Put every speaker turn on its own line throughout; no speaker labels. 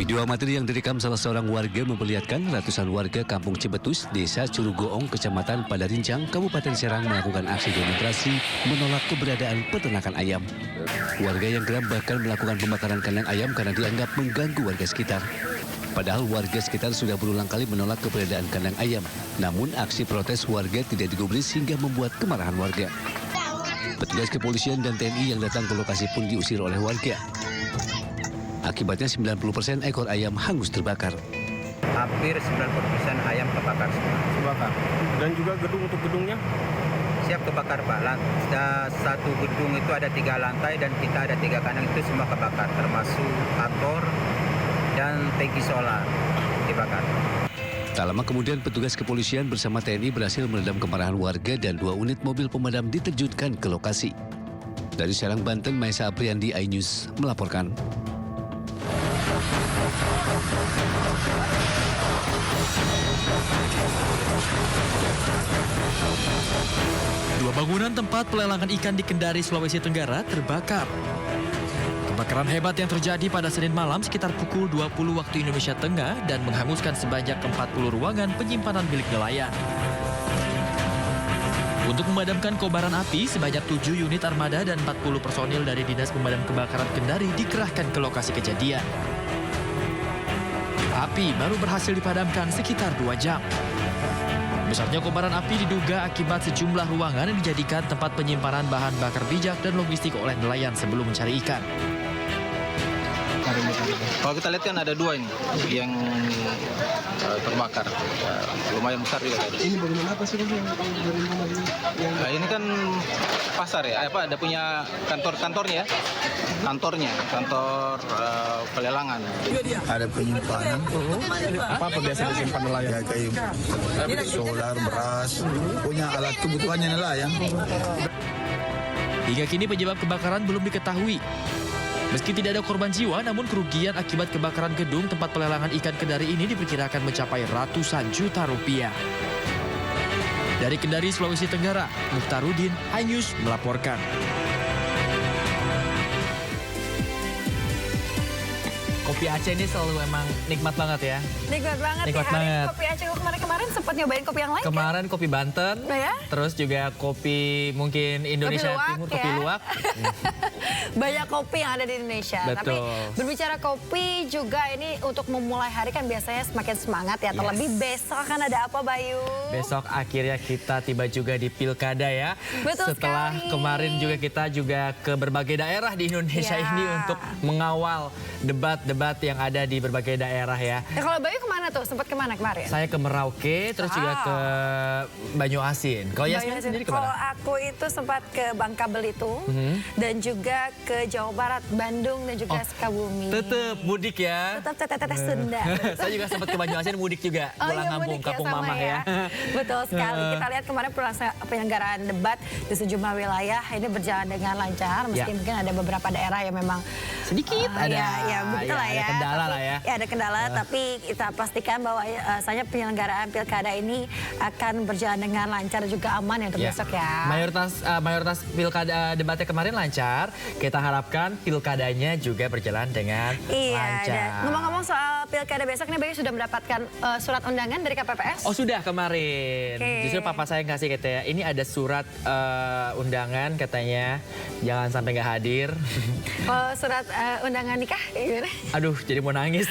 Video amatir yang direkam salah seorang warga memperlihatkan ratusan warga Kampung Cibetus, Desa Curugoong, Kecamatan Padarincang, Kabupaten Serang melakukan aksi demonstrasi menolak keberadaan peternakan ayam. Warga yang geram bahkan melakukan pembakaran kandang ayam karena dianggap mengganggu warga sekitar. Padahal warga sekitar sudah berulang kali menolak keberadaan kandang ayam. Namun aksi protes warga tidak digubris hingga membuat kemarahan warga. Petugas kepolisian dan TNI yang datang ke lokasi pun diusir oleh warga. Akibatnya 90% ekor ayam hangus terbakar.
Hampir 90% ayam kebakar semua.
Kebakar. Dan juga gedung untuk gedungnya?
Siap kebakar Pak. Satu gedung itu ada 3 lantai dan kita ada 3 kandang itu semua kebakar. Termasuk kantor dan tangki solar dibakar.
Tak lama kemudian petugas kepolisian bersama TNI berhasil meredam kemarahan warga dan 2 unit mobil pemadam diterjunkan ke lokasi. Dari Serang, Banten, Maesa Apriandi, iNews melaporkan.
Dua bangunan tempat pelelangan ikan di Kendari, Sulawesi Tenggara terbakar. Kebakaran hebat yang terjadi pada Senin malam sekitar pukul 20 waktu Indonesia Tengah dan menghanguskan sebanyak 40 ruangan penyimpanan milik nelayan. Untuk memadamkan kobaran api, sebanyak 7 unit armada dan 40 personil dari Dinas Pemadam Kebakaran Kendari dikerahkan ke lokasi kejadian. Api baru berhasil dipadamkan sekitar 2 jam. Besarnya kobaran api diduga akibat sejumlah ruangan yang dijadikan tempat penyimpanan bahan bakar bijak dan logistik oleh nelayan sebelum mencari ikan.
Kalau kita lihat kan ada 2 ini yang terbakar, lumayan besar juga.
Ini bangunan apa sih yang dari rumah ini?
Ini kan pasar ya, ada punya kantornya, kantor pelelangan.
Ada penyimpanan.
Apa biasa disimpan nelayan?
Ya kayak solar, beras, punya alat kebutuhannya nelayan.
Hingga kini penyebab kebakaran belum diketahui. Meski tidak ada korban jiwa, namun kerugian akibat kebakaran gedung tempat pelelangan ikan Kendari ini diperkirakan mencapai ratusan juta rupiah. Dari Kendari, Sulawesi Tenggara, Mukhtarudin, iNews melaporkan.
Kopi Aceh ini selalu emang nikmat banget ya.
Nikmat banget
Nikmat
ya.
banget.
Kopi Aceh kemarin sempat nyobain kopi yang lain
Kemarin kopi Banten,
Oh ya?
terus juga kopi mungkin Indonesia
luwak,
Timur,
ya.
kopi luwak.
Banyak kopi yang ada di Indonesia.
Betul.
Tapi berbicara kopi juga ini untuk memulai hari kan biasanya semakin semangat ya. Terlebih besok kan ada apa Bayu?
Besok akhirnya kita tiba juga di Pilkada ya.
Betul
Setelah
sekali.
kemarin juga kita juga ke berbagai daerah di Indonesia
Ya.
ini untuk mengawal debat-debat yang ada di berbagai daerah ya.
Ya, kalau Bayu kemana tuh? Sempat kemana kemarin?
Saya ke Merauke, terus juga ke Banyu-Asin. Kalau Yasmin sendiri
Kalau
kemana?
aku itu sempat ke Bangka Belitung dan juga ke Jawa Barat, Bandung dan juga Sukabumi.
Tetep mudik ya.
Tetap teteh Sunda.
Saya juga sempat ke Banyu-Asin mudik juga, pulang
iya,
kampung,
mudik
kampung
sama
mamah ya.
Betul sekali. Kita lihat kemarin penyelenggaraan debat di sejumlah wilayah ini berjalan dengan lancar. Meski
Ya.
mungkin ada beberapa daerah yang memang
Sedikit ada,
ya begitu lah
ada
ya.
kendala
Tapi-
lah ya.
Ya ada kendala, tapi kita pastikan bahwa saya penyelenggaraan pilkada ini akan berjalan dengan lancar dan juga aman ya untuk
Ya.
besok ya.
Mayoritas pilkada debatnya kemarin lancar. Kita harapkan pilkadanya juga berjalan dengan
Iya,
lancar.
dan ngomong-ngomong soal pilkada besok nih, Bayu sudah mendapatkan surat undangan dari KPPS?
Oh sudah kemarin.
Oke.
Justru papa saya ngasih katanya, ini ada surat undangan katanya jangan sampai nggak hadir.
Kalau surat undangan nikah gimana?
Aduh jadi mau nangis.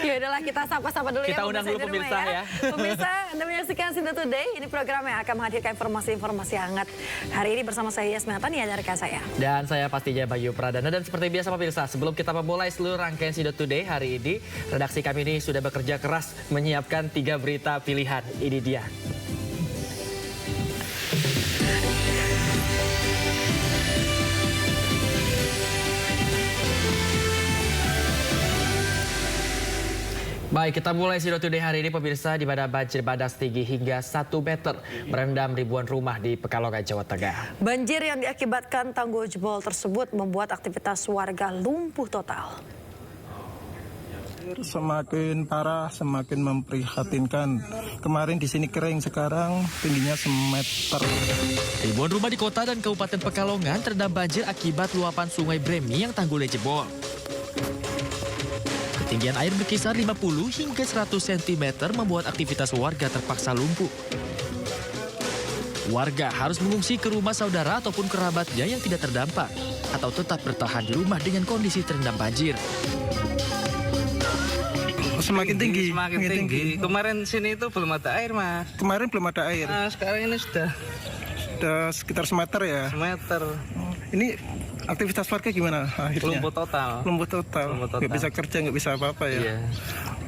Ya udahlah kita sapa-sapa dulu
Kita
ya.
undang dulu
di rumah
pemirsa ya.
Pemirsa, Anda menyaksikan Sinta Today. Ini program yang akan menghadirkan informasi-informasi hangat. Hari ini bersama saya Yasmin Natania dan rekan saya.
Dan saya pastinya Bayu Pradana. Dan seperti biasa pemirsa, sebelum kita memulai seluruh rangkaian Sinta Today hari ini, redaksi kami ini sudah bekerja keras menyiapkan 3 berita pilihan. Ini dia. Baik, kita mulai Sido Today hari ini pemirsa, di mana banjir bandang setinggi hingga 1 meter merendam ribuan rumah di Pekalongan, Jawa Tengah.
Banjir yang diakibatkan tanggul jebol tersebut membuat aktivitas warga lumpuh total.
Semakin parah, semakin memprihatinkan. Kemarin di sini kering, sekarang tingginya semeter.
Ribuan rumah di kota dan Kabupaten Pekalongan terendam banjir akibat luapan Sungai Bremi yang tanggulnya jebol. Ketinggian air berkisar 50 hingga 100 cm membuat aktivitas warga terpaksa lumpuh. Warga harus mengungsi ke rumah saudara ataupun kerabatnya yang tidak terdampak atau tetap bertahan di rumah dengan kondisi terendam banjir.
Semakin tinggi.
Semakin tinggi. Kemarin sini itu belum ada air, Mas.
Kemarin belum ada air.
Nah, sekarang ini sudah
Sekitar semeter ya.
semeter.
Ini aktivitas warga gimana akhirnya?
Lumpuh total.
Lumpuh total.
Lumpuh total.
Nggak bisa kerja, nggak bisa apa-apa ya.
Iya.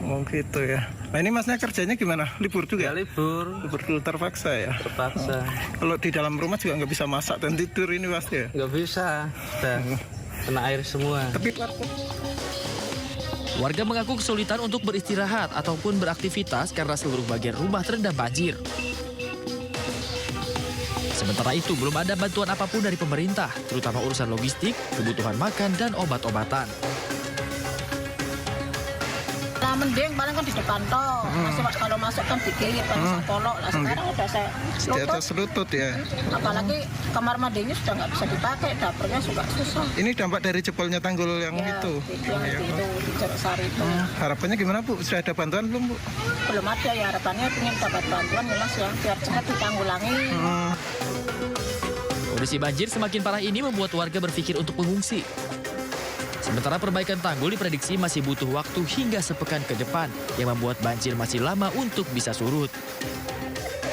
Oh gitu ya. Nah ini masnya kerjanya gimana? Libur juga?
Ya libur.
Libur dulu terpaksa ya.
Terpaksa.
Kalau di dalam rumah juga nggak bisa masak dan tidur ini pasti ya.
Nggak bisa. Sudah kena air semua.
Tapi
Warga mengaku kesulitan untuk beristirahat ataupun beraktivitas karena seluruh bagian rumah terendam banjir. Sementara itu, belum ada bantuan apapun dari pemerintah, terutama urusan logistik, kebutuhan makan, dan obat-obatan.
Nah, mending paling kan di depan toh. Kalau masuk kan dikit, kalau saya polok. Lah sekarang udah saya
di atas lutut ya.
Apalagi kamar mandinya sudah nggak bisa dipakai, dapurnya juga susah.
Ini dampak dari jebolnya tanggul yang itu.
Yang itu di Jeruk Sari itu.
Harapannya gimana Bu? Sudah ada bantuan belum Bu?
Belum ada ya, harapannya ingin dapat bantuan jelas ya, biar cepat ditanggulangi.
Kondisi banjir semakin parah ini membuat warga berpikir untuk mengungsi. Sementara perbaikan tanggul diprediksi masih butuh waktu hingga sepekan ke depan yang membuat banjir masih lama untuk bisa surut.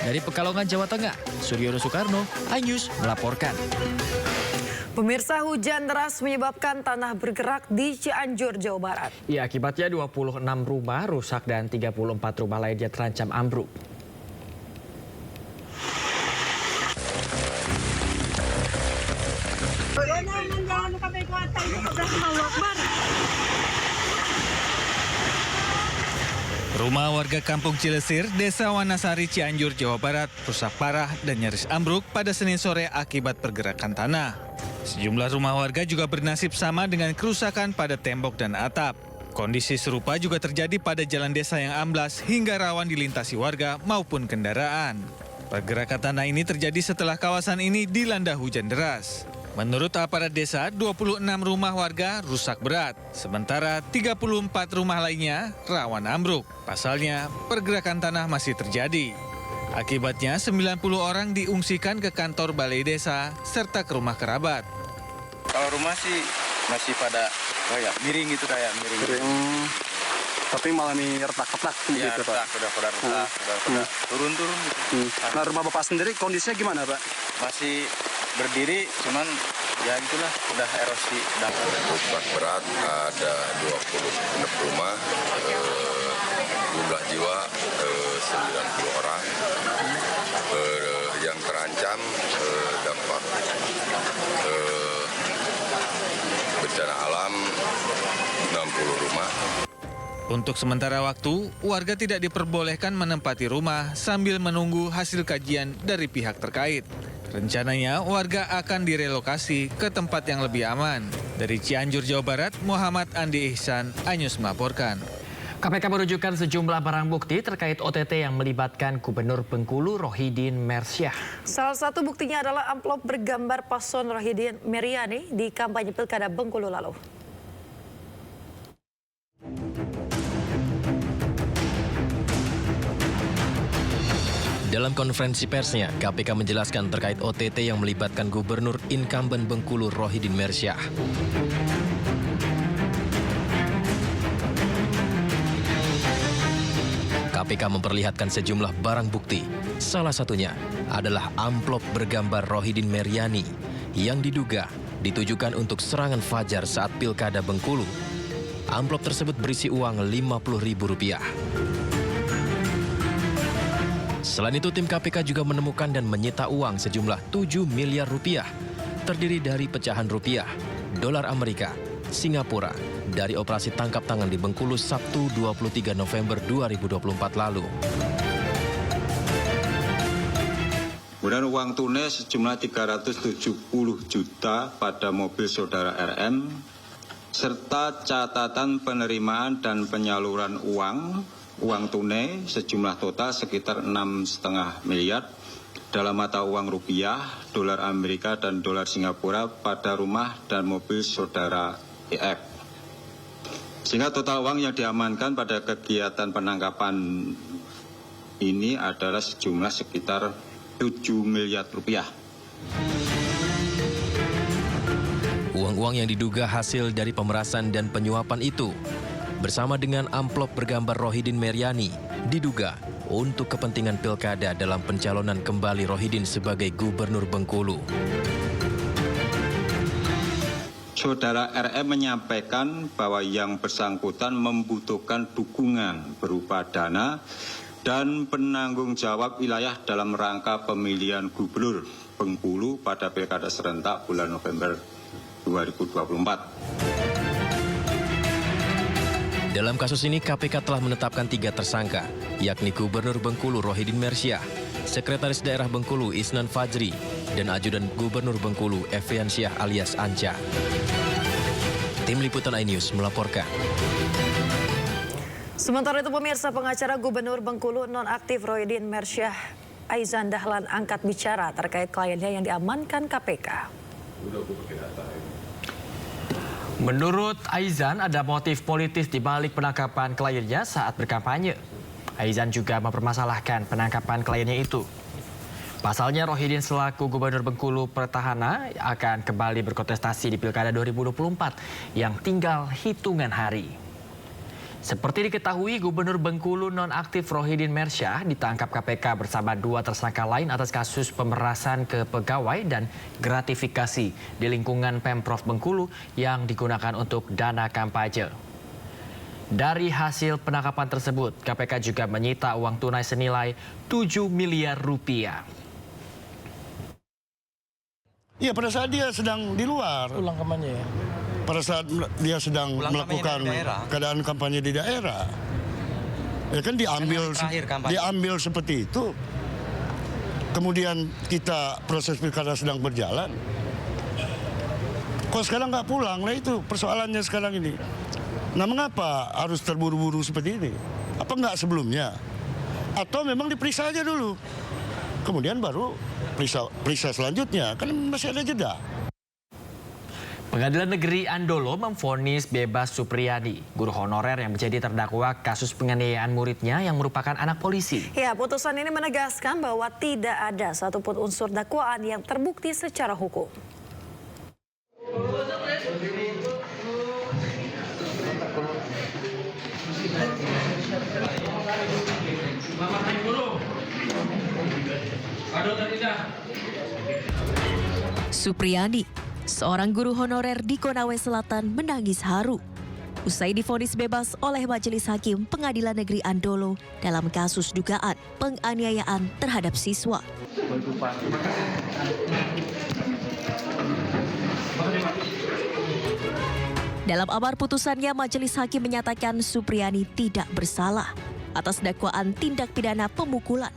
Dari Pekalongan, Jawa Tengah, Suryono Soekarno, iNews melaporkan.
Pemirsa, hujan deras menyebabkan tanah bergerak di Cianjur, Jawa Barat.
Ya, akibatnya 26 rumah rusak dan 34 rumah lainnya terancam ambruk.
Rumah warga Kampung Cilesir, Desa Wanasari, Cianjur, Jawa Barat rusak parah dan nyaris ambruk pada Senin sore akibat pergerakan tanah. Sejumlah rumah warga juga bernasib sama dengan kerusakan pada tembok dan atap. Kondisi serupa juga terjadi pada jalan desa yang amblas hingga rawan dilintasi warga maupun kendaraan. Pergerakan tanah ini terjadi setelah kawasan ini dilanda hujan deras. Menurut aparat desa, 26 rumah warga rusak berat, sementara 34 rumah lainnya rawan ambruk. Pasalnya, pergerakan tanah masih terjadi. Akibatnya, 90 orang diungsikan ke kantor balai desa serta ke rumah kerabat.
Kalau rumah sih masih pada kayak miring gitu, kayak miring. Tapi malah nih retak-retak
Ya,
gitu Pak.
udah pada retak, udah turun-turun gitu.
Nah rumah Bapak sendiri kondisinya gimana Pak?
Masih berdiri, cuman ya itulah udah erosi dapat.
Rusak berat ada 26 rumah, jumlah jiwa 90 orang. Yang terancam dampak bencana alam 60 rumah.
Untuk sementara waktu, warga tidak diperbolehkan menempati rumah sambil menunggu hasil kajian dari pihak terkait. Rencananya, warga akan direlokasi ke tempat yang lebih aman. Dari Cianjur, Jawa Barat, Muhammad Andi Ihsan, iNews melaporkan.
KPK menunjukkan sejumlah barang bukti terkait OTT yang melibatkan Gubernur Bengkulu Rohidin Mersyah.
Salah satu buktinya adalah amplop bergambar paslon Rohidin Meriani di kampanye Pilkada Bengkulu lalu.
Dalam konferensi persnya, KPK menjelaskan terkait OTT yang melibatkan Gubernur incumbent Bengkulu Rohidin Mersyah. KPK memperlihatkan sejumlah barang bukti. Salah satunya adalah amplop bergambar Rohidin Meriani yang diduga ditujukan untuk serangan fajar saat Pilkada Bengkulu. Amplop tersebut berisi uang Rp50.000. Selain itu, tim KPK juga menemukan dan menyita uang sejumlah 7 miliar rupiah, terdiri dari pecahan rupiah, dolar Amerika, Singapura, dari operasi tangkap tangan di Bengkulu Sabtu 23 November 2024 lalu.
Kemudian uang tunai sejumlah 370 juta pada mobil saudara RM serta catatan penerimaan dan penyaluran uang tunai sejumlah total sekitar 6,5 miliar dalam mata uang rupiah, dolar Amerika dan dolar Singapura pada rumah dan mobil saudara EF. Sehingga total uang yang diamankan pada kegiatan penangkapan ini adalah sejumlah sekitar 7 miliar rupiah.
Uang-uang yang diduga hasil dari pemerasan dan penyuapan itu, bersama dengan amplop bergambar Rohidin Meriani, diduga untuk kepentingan pilkada dalam pencalonan kembali Rohidin sebagai Gubernur Bengkulu.
Saudara RM menyampaikan bahwa yang bersangkutan membutuhkan dukungan berupa dana dan penanggung jawab wilayah dalam rangka pemilihan Gubernur Bengkulu pada Pilkada serentak bulan November 2024.
Dalam kasus ini, KPK telah menetapkan 3 tersangka, yakni Gubernur Bengkulu Rohidin Mersyah, Sekretaris Daerah Bengkulu Isnan Fajri, dan Ajudan Gubernur Bengkulu Efriansyah alias Anca. Tim Liputan iNews melaporkan.
Sementara itu pemirsa, pengacara Gubernur Bengkulu nonaktif Rohidin Mersyah Aizan Dahlan angkat bicara terkait kliennya yang diamankan KPK.
Menurut Aizan, ada motif politis di balik penangkapan kliennya saat berkampanye. Aizan juga mempermasalahkan penangkapan kliennya itu. Pasalnya Rohidin selaku Gubernur Bengkulu petahana akan kembali berkontestasi di Pilkada 2024 yang tinggal hitungan hari. Seperti diketahui, Gubernur Bengkulu nonaktif Rohidin Mersyah ditangkap KPK bersama 2 tersangka lain atas kasus pemerasan ke pegawai dan gratifikasi di lingkungan Pemprov Bengkulu yang digunakan untuk dana kampanye. Dari hasil penangkapan tersebut, KPK juga menyita uang tunai senilai 7 miliar rupiah.
Iya, pada saat dia sedang di luar. Ulang kampanye ya? Pada saat dia sedang melakukan keadaan kampanye di daerah. Ya kan diambil seperti itu. Kemudian kita proses pilkada sedang berjalan. Kok sekarang nggak pulang? Nah itu persoalannya sekarang ini. Nah mengapa harus terburu-buru seperti ini? Apa nggak sebelumnya? Atau memang diperiksa aja dulu? Kemudian baru periksa selanjutnya. Kan masih ada jeda.
Pengadilan Negeri Andolo memvonis bebas Supriyadi, guru honorer yang menjadi terdakwa kasus penganiayaan muridnya yang merupakan anak polisi.
Ya, putusan ini menegaskan bahwa tidak ada satupun unsur dakwaan yang terbukti secara hukum.
Supriyadi, seorang guru honorer di Konawe Selatan, menangis haru usai divonis bebas oleh Majelis Hakim Pengadilan Negeri Andolo dalam kasus dugaan penganiayaan terhadap siswa. Dalam amar putusannya, Majelis Hakim menyatakan Supriyadi tidak bersalah atas dakwaan tindak pidana pemukulan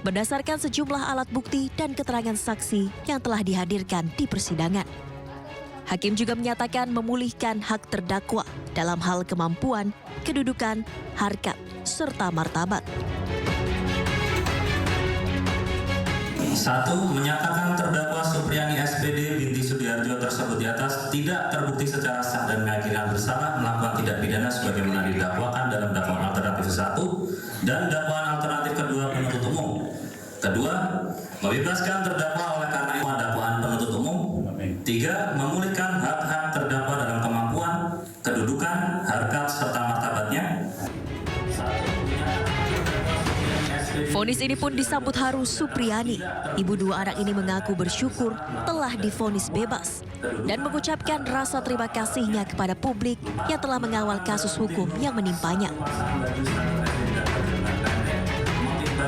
berdasarkan sejumlah alat bukti dan keterangan saksi yang telah dihadirkan di persidangan. Hakim juga menyatakan memulihkan hak terdakwa dalam hal kemampuan, kedudukan, harkat, serta martabat.
1. Menyatakan terdakwa Supriyadi SPD binti Sudiarjo tersebut di atas tidak terbukti secara sah dan meyakinkan bersalah melakukan tindak pidana sebagaimana didakwakan dalam dakwaan alternatif 1 dan dakwaan alternatif kedua penuntut umum. Kedua, membebaskan terdakwa oleh karena dakwaan penuntut umum. 3. Memulihkan hak-hak terdakwa dalam kemampuan, kedudukan, harkat, serta martabatnya.
Vonis ini pun disambut haru Supriyadi. Ibu 2 anak ini mengaku bersyukur telah divonis bebas dan mengucapkan rasa terima kasihnya kepada publik yang telah mengawal kasus hukum yang menimpanya.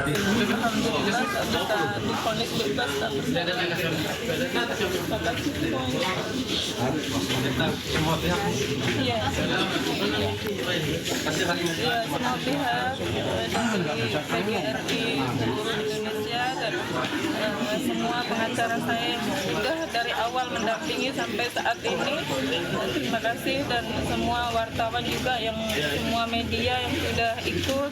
Divonis bebas semua pihak dari PGRI Indonesia dan
semua pengacara saya yang sudah dari awal mendampingi sampai saat ini. Terima kasih, dan semua wartawan juga, yang semua media yang sudah ikut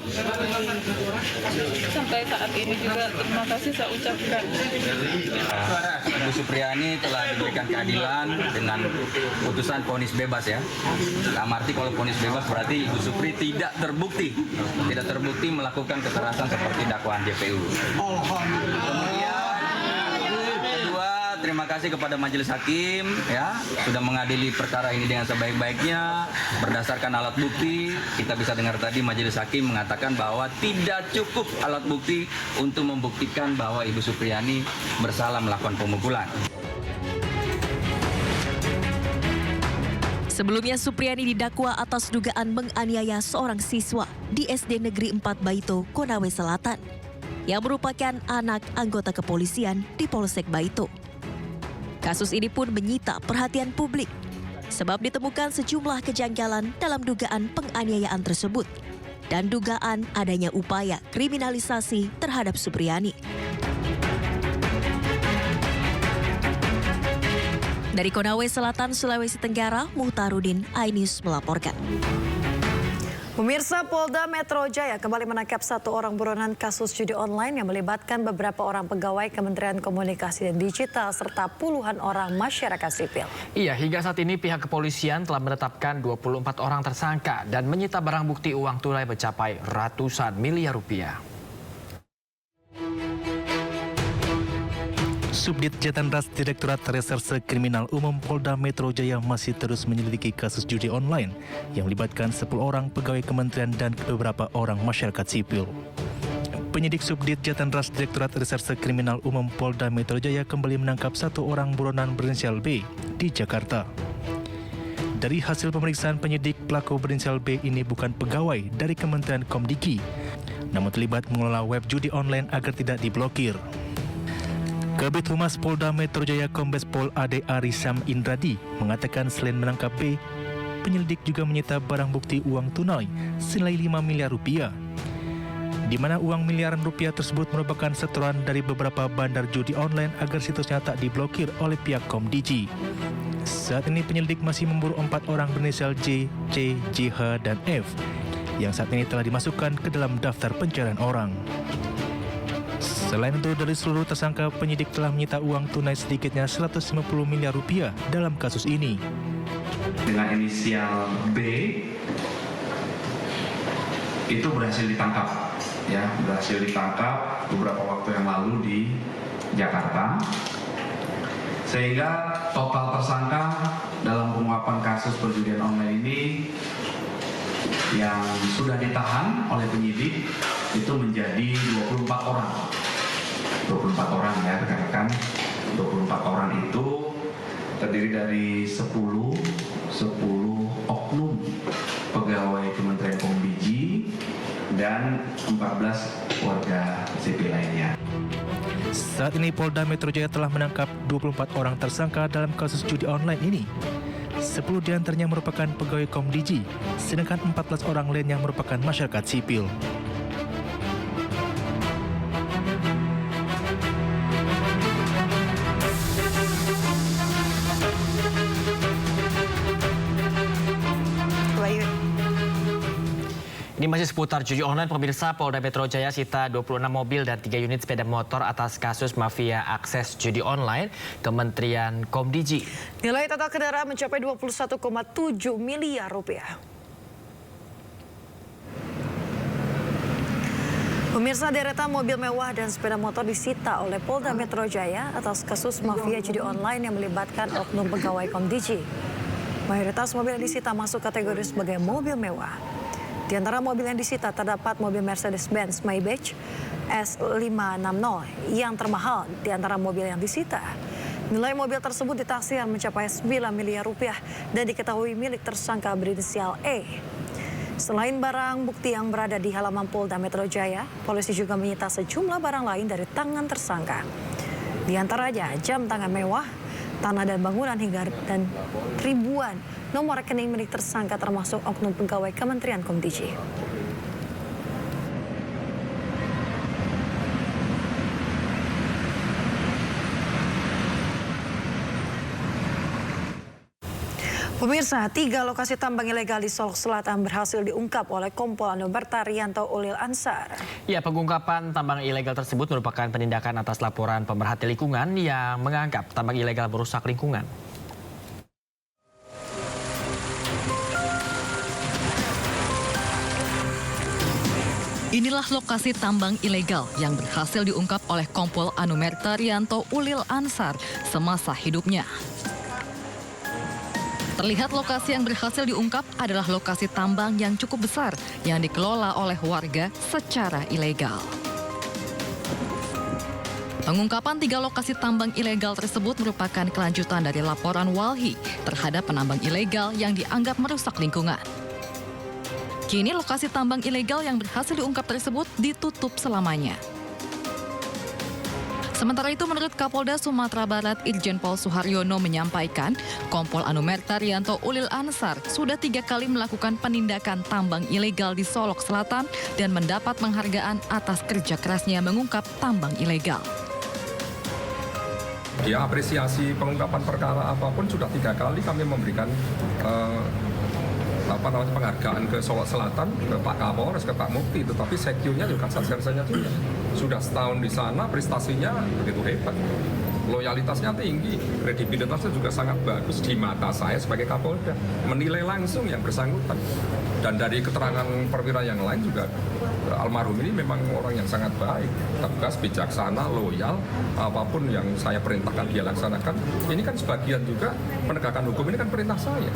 sampai saat ini juga terima kasih saya ucapkan.
Ibu Supriyani telah diberikan keadilan dengan putusan vonis bebas ya. Dalam arti kalau vonis bebas berarti Ibu Supri tidak terbukti melakukan kekerasan seperti dakwaan JPU. Terima kasih kepada Majelis Hakim ya sudah mengadili perkara ini dengan sebaik-baiknya berdasarkan alat bukti. Kita bisa dengar tadi Majelis Hakim mengatakan bahwa tidak cukup alat bukti untuk membuktikan bahwa Ibu Supriyani bersalah melakukan pemukulan.
Sebelumnya Supriyani didakwa atas dugaan menganiaya seorang siswa di SD Negeri 4 Baito, Konawe Selatan, yang merupakan anak anggota kepolisian di Polsek Baito. Kasus ini pun menyita perhatian publik, sebab ditemukan sejumlah kejanggalan dalam dugaan penganiayaan tersebut dan dugaan adanya upaya kriminalisasi terhadap Supriyani. Dari Konawe Selatan, Sulawesi Tenggara, Muhtarudin, iNews melaporkan.
Pemirsa, Polda Metro Jaya kembali menangkap satu orang buronan kasus judi online yang melibatkan beberapa orang pegawai Kementerian Komunikasi dan Digital serta puluhan orang masyarakat sipil.
Iya, hingga saat ini pihak kepolisian telah menetapkan 24 orang tersangka dan menyita barang bukti uang tunai mencapai ratusan miliar rupiah.
Subdit Jatanras Direktorat Reserse Kriminal Umum Polda Metro Jaya masih terus menyelidiki kasus judi online yang melibatkan 10 orang pegawai kementerian dan beberapa orang masyarakat sipil. Penyidik Subdit Jatanras Direktorat Reserse Kriminal Umum Polda Metro Jaya kembali menangkap satu orang buronan berinisial B di Jakarta. Dari hasil pemeriksaan penyidik, pelaku berinisial B ini bukan pegawai dari Kementerian Komdigi, namun terlibat mengelola web judi online agar tidak diblokir. Kabid Humas Polda Metro Jaya Kombes Pol Ade Arisam Indradi mengatakan selain menangkap B, penyelidik juga menyita barang bukti uang tunai senilai 5 miliar rupiah, di mana uang miliaran rupiah tersebut merupakan setoran dari beberapa bandar judi online agar situsnya tak diblokir oleh pihak Komdigi. Saat ini penyelidik masih memburu 4 orang berinisial J, C, JH, dan F yang saat ini telah dimasukkan ke dalam daftar pencarian orang. Selain itu, dari seluruh tersangka, penyidik telah menyita uang tunai sedikitnya 150 miliar rupiah dalam kasus ini.
Dengan inisial B itu berhasil ditangkap, beberapa waktu yang lalu di Jakarta, sehingga total tersangka dalam penguapan kasus perjudian online ini yang sudah ditahan oleh penyidik itu menjadi 24 orang. 24 orang ya rekan-rekan. 24 orang itu terdiri dari 10 oknum pegawai Kementerian Komdigi dan 14 warga sipil lainnya.
Saat ini Polda Metro Jaya telah menangkap 24 orang tersangka dalam kasus judi online ini. 10 diantaranya merupakan pegawai Komdigi, sedangkan 14 orang lain yang merupakan masyarakat sipil.
Ini masih seputar judi online, pemirsa. Polda Metro Jaya sita 26 mobil dan 3 unit sepeda motor atas kasus mafia akses judi online Kementerian Komdigi.
Nilai total kendaraan mencapai 21,7 miliar rupiah. Pemirsa, deretan mobil mewah dan sepeda motor disita oleh Polda Metro Jaya atas kasus mafia judi online yang melibatkan oknum pegawai Komdigi. Mayoritas mobil yang disita masuk kategori sebagai mobil mewah. Di antara mobil yang disita terdapat mobil Mercedes-Benz Maybach S560 yang termahal di antara mobil yang disita. Nilai mobil tersebut ditaksir mencapai 9 miliar rupiah dan diketahui milik tersangka berinisial E. Selain barang bukti yang berada di halaman Polda Metro Jaya, polisi juga menyita sejumlah barang lain dari tangan tersangka. Di antaranya jam tangan mewah, tanah dan bangunan hingga dan ribuan nomor rekening milik tersangka termasuk oknum pegawai Kementerian Komdigi. Pemirsa, 3 lokasi tambang ilegal di Solok Selatan berhasil diungkap oleh Kompol Anumerta Rianto Ulil Ansar.
Ya, pengungkapan tambang ilegal tersebut merupakan penindakan atas laporan pemerhati lingkungan yang menganggap tambang ilegal merusak lingkungan.
Inilah lokasi tambang ilegal yang berhasil diungkap oleh Kompol Anumerta Rianto Ulil Ansar semasa hidupnya. Terlihat lokasi yang berhasil diungkap adalah lokasi tambang yang cukup besar yang dikelola oleh warga secara ilegal. Pengungkapan 3 lokasi tambang ilegal tersebut merupakan kelanjutan dari laporan Walhi terhadap penambang ilegal yang dianggap merusak lingkungan. Kini lokasi tambang ilegal yang berhasil diungkap tersebut ditutup selamanya. Sementara itu, menurut Kapolda Sumatera Barat Irjen Pol Suharyono menyampaikan, Kompol Anumerta Rianto Ulil Ansar sudah 3 kali melakukan penindakan tambang ilegal di Solok Selatan dan mendapat penghargaan atas kerja kerasnya mengungkap tambang ilegal.
Ya, apresiasi pengungkapan perkara apapun sudah 3 kali kami memberikan penghargaan ke Solok Selatan, ke Pak Kapolres, ke Pak Mufti, tetapi sekjunya juga satgasnya juga sudah setahun di sana, prestasinya begitu hebat, loyalitasnya tinggi, kredibilitasnya juga sangat bagus di mata saya sebagai Kapolda, menilai langsung yang bersangkutan. Dan dari keterangan perwira yang lain juga almarhum ini memang orang yang sangat baik, tegas, bijaksana, loyal, apapun yang saya perintahkan dia laksanakan. Ini kan sebagian juga penegakan hukum ini kan perintah saya.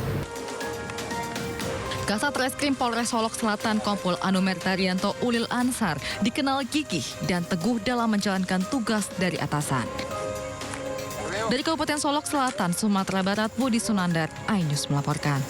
Kasat Reskrim Polres Solok Selatan Kompol Anumerta Rianto Ulil Ansar dikenal gigih dan teguh dalam menjalankan tugas dari atasan. Dari Kabupaten Solok Selatan, Sumatera Barat, Budi Sunandar, iNews melaporkan.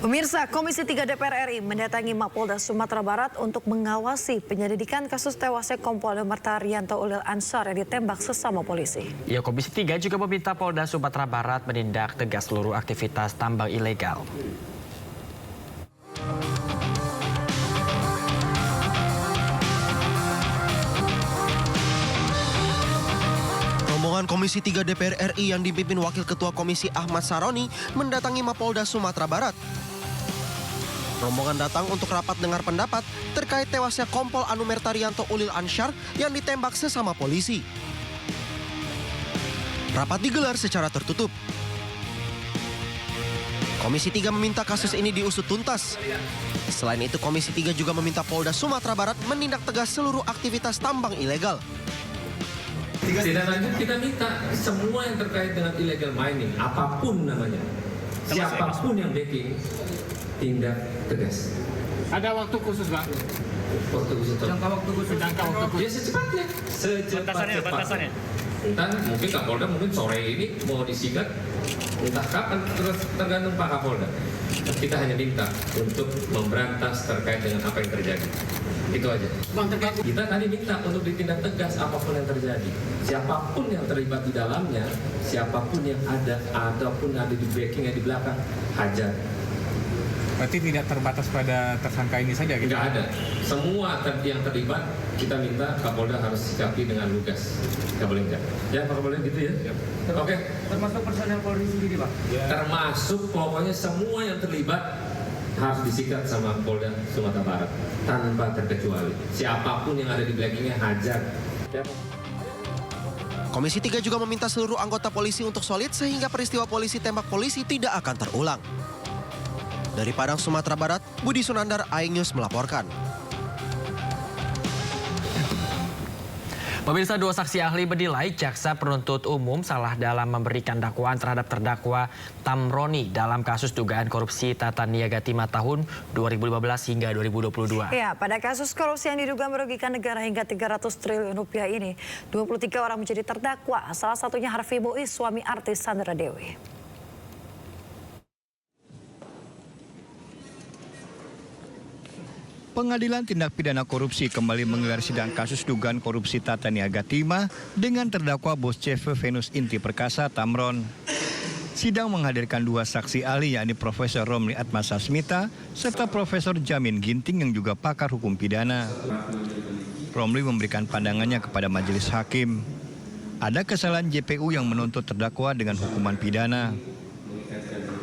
Pemirsa, Komisi 3 DPR RI mendatangi Mapolda Sumatera Barat untuk mengawasi penyelidikan kasus tewasnya Kompol Anumerta Rianto Ulil Ansar yang ditembak sesama polisi.
Ya, Komisi 3 juga meminta Polda Sumatera Barat menindak tegas seluruh aktivitas tambang ilegal.
Rombongan Komisi 3 DPR RI yang dipimpin Wakil Ketua Komisi Ahmad Saroni mendatangi Mapolda Sumatera Barat. Rombongan datang untuk rapat dengar pendapat terkait tewasnya Kompol Anumerta Rianto Ulil Ansar yang ditembak sesama polisi. Rapat digelar secara tertutup. Komisi 3 meminta kasus ini diusut tuntas. Selain itu, Komisi 3 juga meminta Polda Sumatera Barat menindak tegas seluruh aktivitas tambang ilegal.
Tidak lanjut, kita minta semua yang terkait dengan illegal mining, apapun namanya, siapapun yang backing, tindak tegas.
Ada waktu khusus, Pak?
Waktu khusus.
Jangka waktu khusus.
Ya secepatnya. Batasannya. Entah mungkin Kapolda mungkin sore ini mau disikat, entah kapan, tergantung Pak Kapolda. Kita hanya minta untuk memberantas terkait dengan apa yang terjadi. Itu aja. Kita tadi minta untuk ditindak tegas apapun yang terjadi. Siapapun yang terlibat di dalamnya, siapapun yang ada, ataupun ada di backing di belakang, hajar.
Berarti tidak terbatas pada tersangka ini saja?
Tidak ada. Semua yang terlibat, kita minta Kapolda harus sikapi dengan lugas. Tidak boleh enggak. Ya, Pak Kapolda gitu ya? Oke.
Termasuk personel Polri sendiri, Pak?
Ya. Termasuk pokoknya semua yang terlibat harus disikat sama Polda Sumatera Barat tanpa terkecuali. Siapapun yang ada di belakangnya hajar.
Komisi 3 juga meminta seluruh anggota polisi untuk solid sehingga peristiwa polisi tembak polisi tidak akan terulang. Dari Padang, Sumatera Barat, Budi Sunandar, iNews melaporkan.
Pemirsa, 2 saksi ahli menilai jaksa penuntut umum salah dalam memberikan dakwaan terhadap terdakwa Tamroni dalam kasus dugaan korupsi Tata Niaga Timah tahun 2015 hingga 2022.
Ya, pada kasus korupsi yang diduga merugikan negara hingga 300 triliun rupiah ini, 23 orang menjadi terdakwa, salah satunya Harvey Bois, suami artis Sandra Dewi.
Pengadilan Tindak Pidana Korupsi kembali menggelar sidang kasus dugaan korupsi Tata Niaga Timah dengan terdakwa bos CV Venus Inti Perkasa Tamron. Sidang menghadirkan 2 saksi ahli, yakni Profesor Romli Atmasasmita serta Profesor Jamin Ginting yang juga pakar hukum pidana. Romli memberikan pandangannya kepada majelis hakim. Ada kesalahan JPU yang menuntut terdakwa dengan hukuman pidana.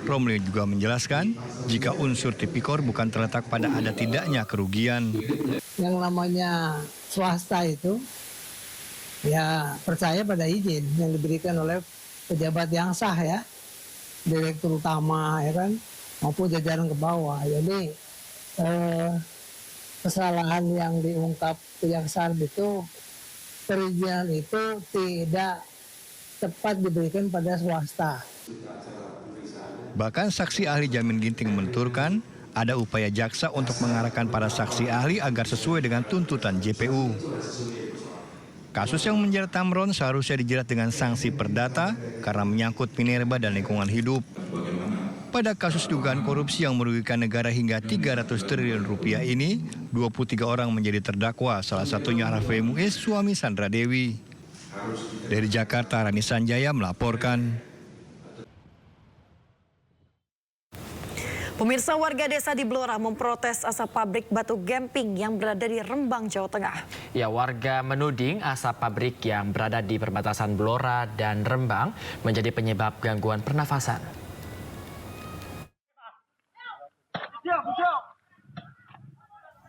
Romli juga menjelaskan jika unsur tipikor bukan terletak pada ada tidaknya kerugian.
Yang namanya swasta itu ya percaya pada izin yang diberikan oleh pejabat yang sah ya, direktur utama ya kan, maupun jajaran ke bawah. Jadi kesalahan yang diungkap kejaksaan itu, perizinan itu tidak tepat diberikan pada swasta.
Bahkan saksi ahli Jamin Ginting menuturkan ada upaya jaksa untuk mengarahkan para saksi ahli agar sesuai dengan tuntutan JPU. Kasus yang menjerat Tamron seharusnya dijerat dengan sanksi perdata karena menyangkut minerba dan lingkungan hidup. Pada kasus dugaan korupsi yang merugikan negara hingga 300 triliun rupiah ini, 23 orang menjadi terdakwa, salah satunya Rafael Muiz, suami Sandra Dewi. Dari Jakarta, Rani Sanjaya melaporkan.
Pemirsa, warga desa di Blora memprotes asap pabrik batu gamping yang berada di Rembang, Jawa Tengah.
Ya, warga menuding asap pabrik yang berada di perbatasan Blora dan Rembang menjadi penyebab gangguan pernafasan.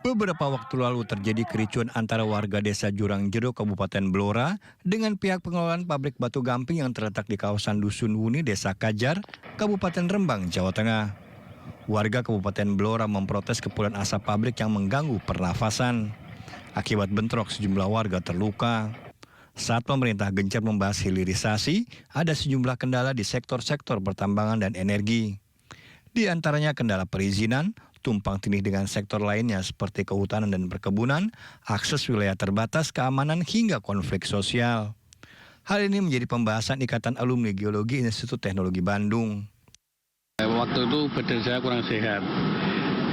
Beberapa waktu lalu terjadi kericuan antara warga desa Jurang Jero, Kabupaten Blora, dengan pihak pengelolaan pabrik batu gamping yang terletak di kawasan Dusun Wuni, Desa Kajar, Kabupaten Rembang, Jawa Tengah. Warga Kabupaten Blora memprotes kepulan asap pabrik yang mengganggu pernafasan. Akibat bentrok, sejumlah warga terluka. Saat pemerintah gencar membahas hilirisasi, ada sejumlah kendala di sektor-sektor pertambangan dan energi. Di antaranya kendala perizinan, tumpang tindih dengan sektor lainnya seperti kehutanan dan perkebunan, akses wilayah terbatas, keamanan, hingga konflik sosial. Hal ini menjadi pembahasan Ikatan Alumni Geologi Institut Teknologi Bandung.
Waktu itu badan saya kurang sehat.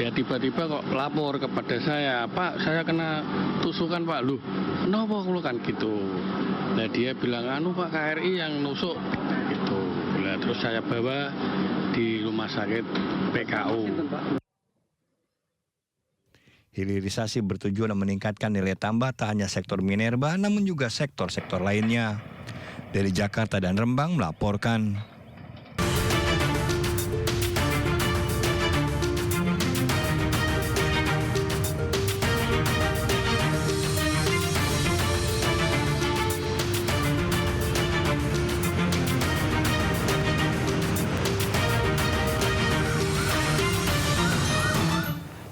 Ya tiba-tiba kok lapor kepada saya, Pak, saya kena tusukan Pak. Loh, kenapa aku kan gitu? Nah dia bilang, Pak, KRI yang nusuk gitu. Nah, terus saya bawa di rumah sakit PKU.
Hilirisasi bertujuan meningkatkan nilai tambah tak hanya sektor minerba, namun juga sektor-sektor lainnya. Dari Jakarta dan Rembang melaporkan.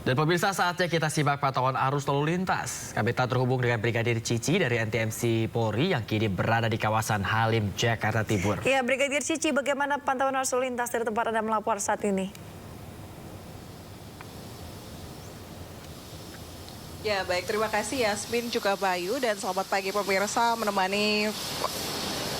Dan pemirsa, saatnya kita simak pantauan arus lalu lintas. Kami telah terhubung dengan Brigadir Cici dari NTMC Polri yang kini berada di kawasan Halim, Jakarta Timur.
Ya, Brigadir Cici, bagaimana pantauan arus lalu lintas dari tempat Anda melapor saat ini?
Ya, baik, terima kasih Yasmin juga Bayu, dan selamat pagi pemirsa.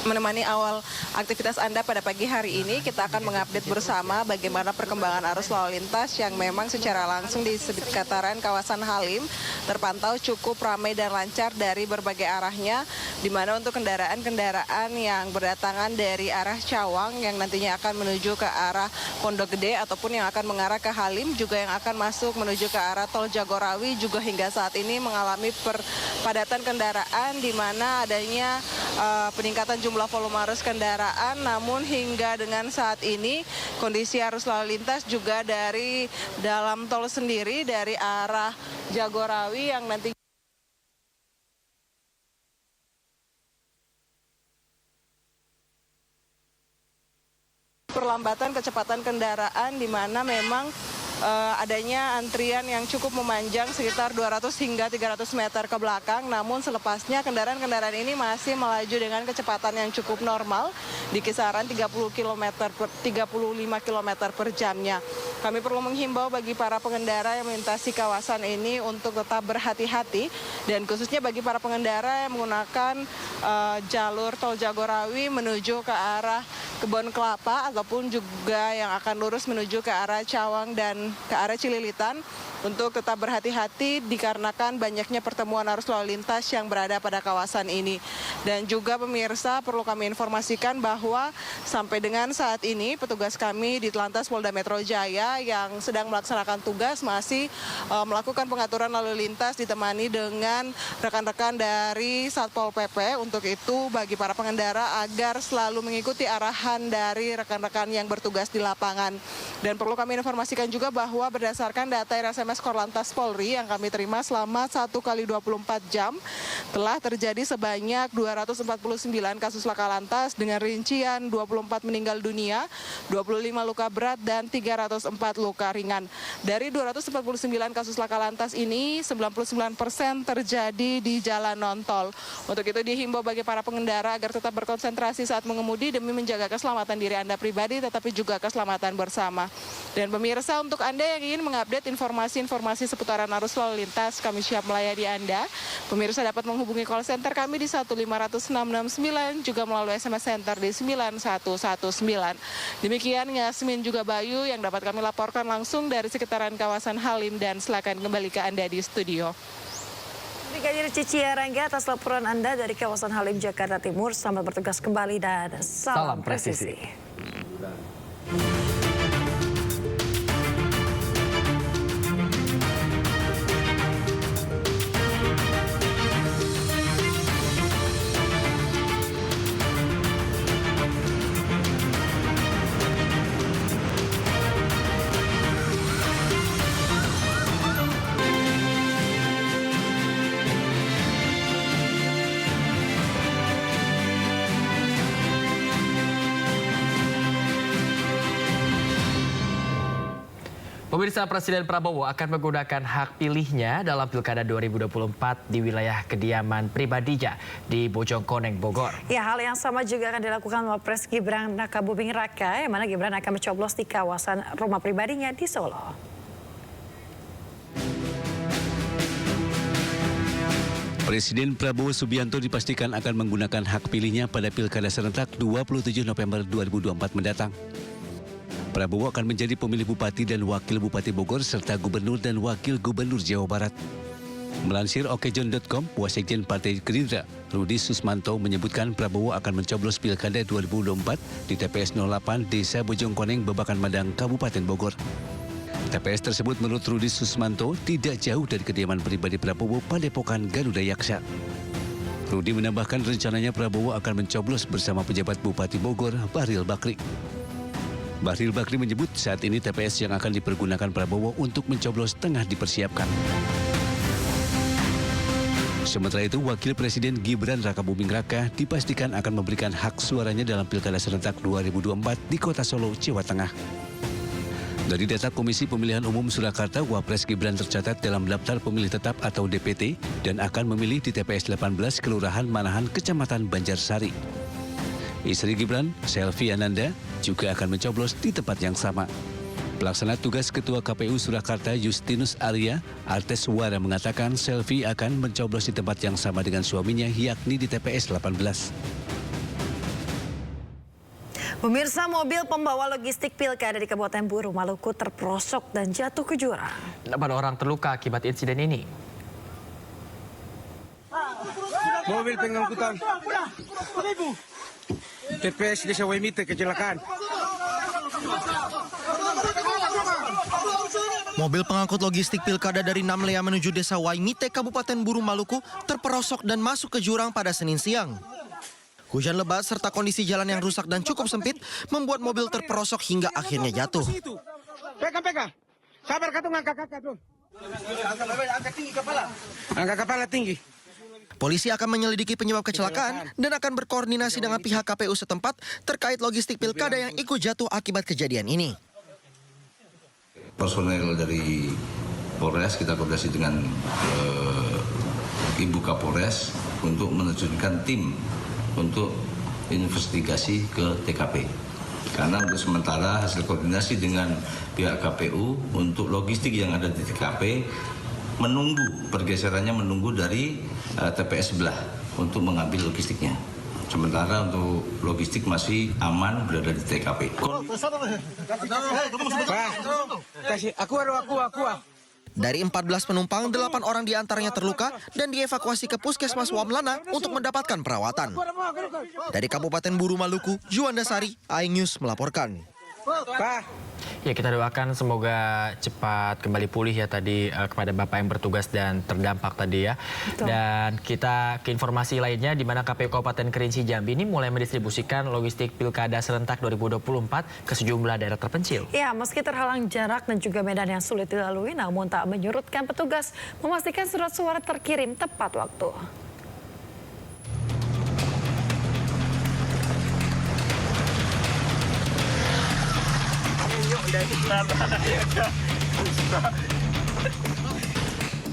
Menemani awal aktivitas Anda pada pagi hari ini, kita akan mengupdate bersama bagaimana perkembangan arus lalu lintas yang memang secara langsung di sekitaran kawasan Halim terpantau cukup ramai dan lancar dari berbagai arahnya, di mana untuk kendaraan-kendaraan yang berdatangan dari arah Cawang yang nantinya akan menuju ke arah Pondok Gede ataupun yang akan mengarah ke Halim, juga yang akan masuk menuju ke arah Tol Jagorawi juga hingga saat ini mengalami padatan kendaraan, di mana adanya peningkatan jumlah volume arus kendaraan. Namun hingga dengan saat ini kondisi arus lalu lintas juga dari dalam tol sendiri dari arah Jagorawi yang nanti perlambatan kecepatan kendaraan, di mana memang adanya antrian yang cukup memanjang sekitar 200 hingga 300 meter ke belakang. Namun selepasnya kendaraan-kendaraan ini masih melaju dengan kecepatan yang cukup normal di kisaran 35 km per jamnya. Kami perlu menghimbau bagi para pengendara yang melintasi kawasan ini untuk tetap berhati-hati, dan khususnya bagi para pengendara yang menggunakan jalur Tol Jagorawi menuju ke arah Kebon Kelapa ataupun juga yang akan lurus menuju ke arah Cawang dan ke arah Cililitan, untuk tetap berhati-hati dikarenakan banyaknya pertemuan arus lalu lintas yang berada pada kawasan ini. Dan juga pemirsa, perlu kami informasikan bahwa sampai dengan saat ini petugas kami di Telantas Polda Metro Jaya yang sedang melaksanakan tugas masih melakukan pengaturan lalu lintas ditemani dengan rekan-rekan dari Satpol PP. Untuk itu bagi para pengendara agar selalu mengikuti arahan dari rekan-rekan yang bertugas di lapangan. Dan perlu kami informasikan juga bahwa berdasarkan data RSMS Korlantas Polri yang kami terima selama 1 kali 24 jam telah terjadi sebanyak 249 kasus laka lantas dengan rincian 24 meninggal dunia, 25 luka berat dan 304 luka ringan. Dari 249 kasus laka lantas ini 99% terjadi di jalan non-tol. Untuk itu dihimbau bagi para pengendara agar tetap berkonsentrasi saat mengemudi demi menjaga keselamatan diri Anda pribadi tetapi juga keselamatan bersama. Dan pemirsa, untuk Anda yang ingin mengupdate informasi seputaran arus lalu lintas, kami siap melayani Anda. Pemirsa dapat menghubungi call center kami di 1500669, juga melalui SMS Center di 9119. Demikian Yasmin juga Bayu yang dapat kami laporkan langsung dari sekitaran kawasan Halim, dan silakan kembali ke Anda di studio.
Brigadir Cici Rangga atas laporan Anda dari kawasan Halim, Jakarta Timur. Selamat bertugas kembali dan salam presisi.
Pemirsa, Presiden Prabowo akan menggunakan hak pilihnya dalam Pilkada 2024 di wilayah kediaman pribadinya di Bojongkoneng, Bogor.
Ya, hal yang sama juga akan dilakukan Wapres Gibran Rakabuming Raka, yang mana Gibran akan mencoblos di kawasan rumah pribadinya di Solo.
Presiden Prabowo Subianto dipastikan akan menggunakan hak pilihnya pada Pilkada serentak 27 November 2024 mendatang. Prabowo akan menjadi pemilih Bupati dan Wakil Bupati Bogor serta Gubernur dan Wakil Gubernur Jawa Barat. Melansir okejon.com, Wasekjen Partai Gerindra, Rudi Susmanto menyebutkan Prabowo akan mencoblos Pilkada 2024 di TPS 08 Desa Bojongkoneng, Babakan Madang, Kabupaten Bogor. TPS tersebut menurut Rudi Susmanto tidak jauh dari kediaman pribadi Prabowo, Padepokan Garuda Yaksa. Rudi menambahkan rencananya Prabowo akan mencoblos bersama pejabat Bupati Bogor, Bahril Bakri. Bahril Bakri menyebut saat ini TPS yang akan dipergunakan Prabowo untuk mencoblos tengah dipersiapkan. Sementara itu, Wakil Presiden Gibran Rakabuming Raka dipastikan akan memberikan hak suaranya dalam Pilkada serentak 2024 di Kota Solo, Jawa Tengah. Dari data Komisi Pemilihan Umum Surakarta, Wapres Gibran tercatat dalam daftar pemilih tetap atau DPT dan akan memilih di TPS 18 Kelurahan Manahan, Kecamatan Banjarsari. Istri Gibran, Selvi Ananda, juga akan mencoblos di tempat yang sama. Pelaksana tugas Ketua KPU Surakarta Justinus Arya, Arteswara mengatakan Selvi akan mencoblos di tempat yang sama dengan suaminya, yakni di TPS 18.
Pemirsa, mobil pembawa logistik pilkada di Kabupaten Buru, Maluku terperosok dan jatuh ke jurang.
8 orang terluka akibat insiden ini.
Mobil pengangkutan TPS Desa Waimite kecelakaan.
Mobil pengangkut logistik pilkada dari Namlea menuju Desa Waimite, Kabupaten Buru, Maluku terperosok dan masuk ke jurang pada Senin siang. Hujan lebat serta kondisi jalan yang rusak dan cukup sempit membuat mobil terperosok hingga akhirnya jatuh.
Peka, sabar katu ngangkat kakak tuh. Angkat tinggi kepala. Angkat kepala tinggi.
Polisi akan menyelidiki penyebab kecelakaan dan akan berkoordinasi dengan pihak KPU setempat terkait logistik pilkada yang ikut jatuh akibat kejadian ini.
Personel dari Polres kita koordinasi dengan Ibu Kapolres untuk menerjunkan tim untuk investigasi ke TKP. Karena untuk sementara hasil koordinasi dengan pihak KPU untuk logistik yang ada di TKP menunggu dari TPS sebelah untuk mengambil logistiknya. Sementara untuk logistik masih aman berada di TKP.
Dari 14 penumpang, 8 orang diantaranya terluka dan dievakuasi ke Puskesmas Wamlana untuk mendapatkan perawatan. Dari Kabupaten Buru Maluku, Juanda Sari, iNews melaporkan.
Ya, kita doakan semoga cepat kembali pulih ya tadi kepada Bapak yang bertugas dan terdampak tadi ya.
Betul.
Dan kita ke informasi lainnya di mana KPU Kabupaten Kerinci Jambi ini mulai mendistribusikan logistik Pilkada serentak 2024 ke sejumlah daerah terpencil.
Ya, meski terhalang jarak dan juga medan yang sulit dilalui, namun tak menyurutkan petugas memastikan surat suara terkirim tepat waktu.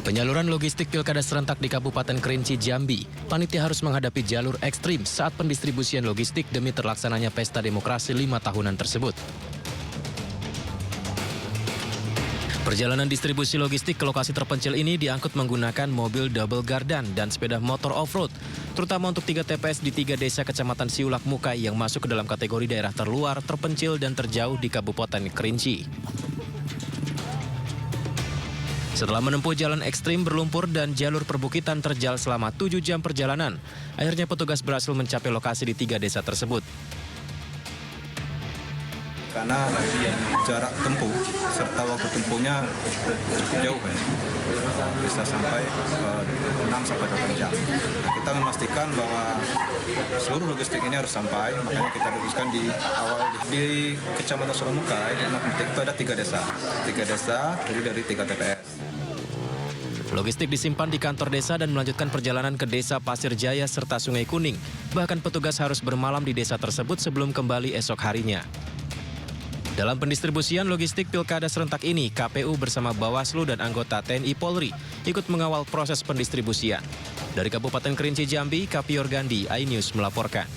Penyaluran logistik Pilkada serentak di Kabupaten Kerinci Jambi, panitia harus menghadapi jalur ekstrim saat pendistribusian logistik demi terlaksananya pesta demokrasi 5 tahunan tersebut. Perjalanan distribusi logistik ke lokasi terpencil ini diangkut menggunakan mobil double gardan dan sepeda motor off-road, terutama untuk 3 TPS di 3 desa Kecamatan Siulak Mukai yang masuk ke dalam kategori daerah terluar, terpencil, dan terjauh di Kabupaten Kerinci. Setelah menempuh jalan ekstrim berlumpur dan jalur perbukitan terjal selama 7 jam perjalanan, akhirnya petugas berhasil mencapai lokasi di 3 desa tersebut.
Karena jarak tempuh serta waktu tempuhnya cukup jauh ya. Bisa sampai 6-8 jam. Kita memastikan bahwa seluruh logistik ini harus sampai, makanya kita fokuskan di awal di Kecamatan Solomukai, itu ada 3 desa. 3 desa terdiri dari 3 TPS.
Logistik disimpan di kantor desa dan melanjutkan perjalanan ke desa Pasir Jaya serta Sungai Kuning. Bahkan petugas harus bermalam di desa tersebut sebelum kembali esok harinya. Dalam pendistribusian logistik Pilkada serentak ini, KPU bersama Bawaslu dan anggota TNI Polri ikut mengawal proses pendistribusian. Dari Kabupaten Kerinci Jambi, Kapior Gandhi, iNews melaporkan.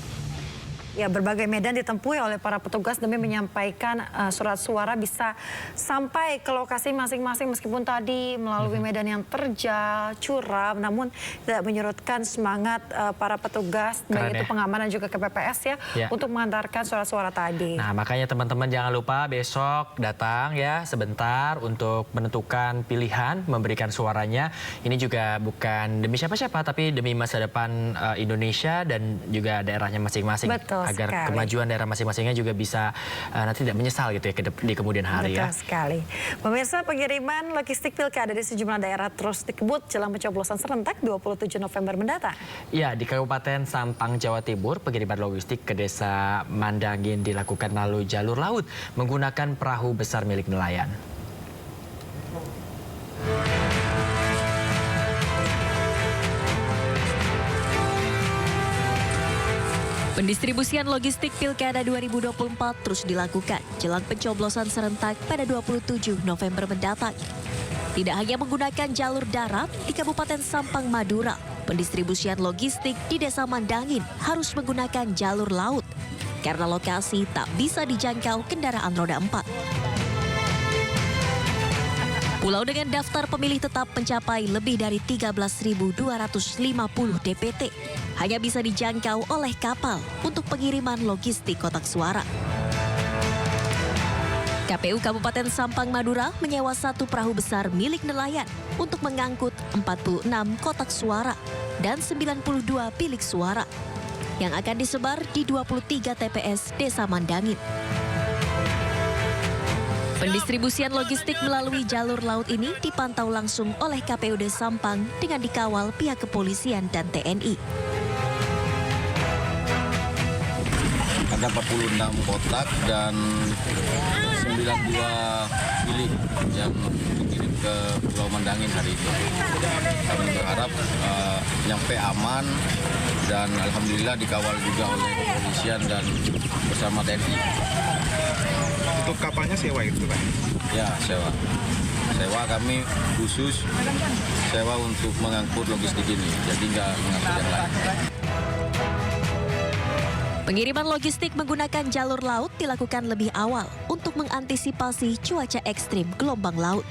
Ya, berbagai medan ditempuh oleh para petugas demi menyampaikan surat suara bisa sampai ke lokasi masing-masing meskipun tadi melalui medan yang terjal, curam, namun tidak menyurutkan semangat para petugas, baik itu pengamanan juga KPPS ya, untuk mengantarkan surat suara tadi.
Nah, makanya teman-teman jangan lupa besok datang ya sebentar untuk menentukan pilihan, memberikan suaranya. Ini juga bukan demi siapa-siapa, tapi demi masa depan Indonesia dan juga daerahnya masing-masing.
Betul.
Agar
sekali.
kemajuan daerah masing-masingnya juga bisa nanti tidak menyesal gitu ya di kemudian hari.
Betul
ya.
sekali. Pemirsa, pengiriman logistik Pilkada di sejumlah daerah terus dikebut jelang pencoblosan serentak 27 November mendatang.
Ya, di Kabupaten Sampang, Jawa Timur, pengiriman logistik ke Desa Mandangin dilakukan melalui jalur laut menggunakan perahu besar milik nelayan.
Pendistribusian logistik Pilkada 2024 terus dilakukan jelang pencoblosan serentak pada 27 November mendatang. Tidak hanya menggunakan jalur darat di Kabupaten Sampang, Madura, pendistribusian logistik di Desa Mandangin harus menggunakan jalur laut karena lokasi tak bisa dijangkau kendaraan roda 4. Pulau dengan daftar pemilih tetap mencapai lebih dari 13.250 DPT hanya bisa dijangkau oleh kapal untuk pengiriman logistik kotak suara. KPU Kabupaten Sampang, Madura menyewa 1 perahu besar milik nelayan untuk mengangkut 46 kotak suara dan 92 bilik suara yang akan disebar di 23 TPS Desa Mandangin. Pendistribusian logistik melalui jalur laut ini dipantau langsung oleh KPUD Sampang dengan dikawal pihak kepolisian dan TNI.
Ada 46 kotak dan 92 bilik yang dikirim ke Pulau Mandangin hari ini. Kami berharap nyampe aman dan alhamdulillah dikawal juga oleh kepolisian dan bersama TNI.
Untuk kapalnya sewa itu kan?
Ya, sewa. Sewa kami khusus sewa untuk mengangkut logistik ini, jadi nggak mengangkut yang lain.
Pengiriman logistik menggunakan jalur laut dilakukan lebih awal untuk mengantisipasi cuaca ekstrim gelombang laut.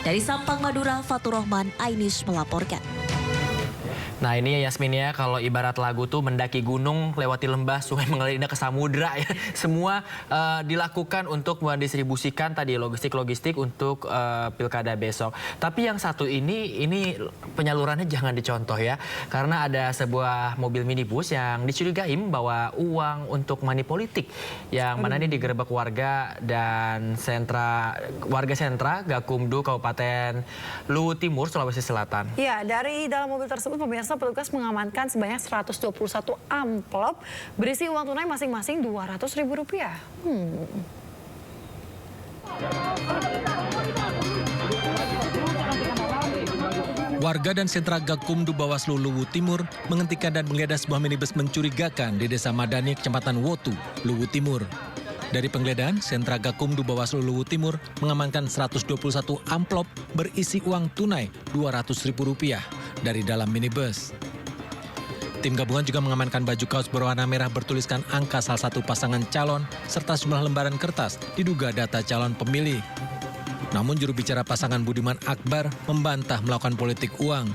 Dari Sampang, Madura, Fatur Rahman, iNews melaporkan.
Nah ini ya Yasmin ya, kalau ibarat lagu tuh mendaki gunung, lewati lembah, sungai mengalir indah ke samudra ya. Semua dilakukan untuk mendistribusikan tadi logistik-logistik untuk pilkada besok. Tapi yang satu ini penyalurannya jangan dicontoh ya. Karena ada sebuah mobil minibus yang dicurigai membawa uang untuk money politik. Yang mana ini digerebek warga dan warga sentra Gakumdu Kabupaten Luwu Timur, Sulawesi Selatan.
Ya, dari dalam mobil tersebut pemirsa petugas mengamankan sebanyak 121 amplop berisi uang tunai masing-masing Rp200.000.
Warga dan sentra Gakumdu Bawaslu Luwu Timur menghentikan dan menggeledah sebuah minibus mencurigakan di Desa Madani, Kecamatan Wotu, Luwu Timur. Dari penggeledahan, sentra Gakumdu Bawaslu Luwu Timur mengamankan 121 amplop berisi uang tunai Rp200.000 dari dalam minibus. Tim gabungan juga mengamankan baju kaos berwarna merah bertuliskan angka salah satu pasangan calon serta sejumlah lembaran kertas diduga data calon pemilih. Namun juru bicara pasangan Budiman Akbar membantah melakukan politik uang.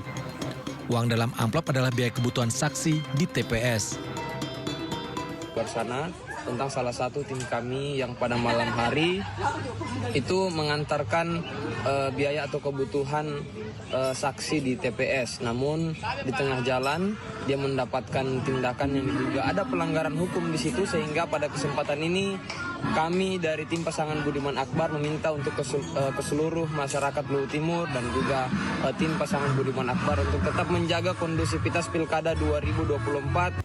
Uang dalam amplop adalah biaya kebutuhan saksi di TPS.
Bersana tentang salah satu tim kami yang pada malam hari itu mengantarkan biaya atau kebutuhan saksi di TPS. Namun di tengah jalan dia mendapatkan tindakan yang diduga ada pelanggaran hukum di situ, sehingga pada kesempatan ini kami dari tim pasangan Budiman Akbar meminta untuk ke seluruh masyarakat Luwu Timur dan juga tim pasangan Budiman Akbar untuk tetap menjaga kondusivitas Pilkada 2024.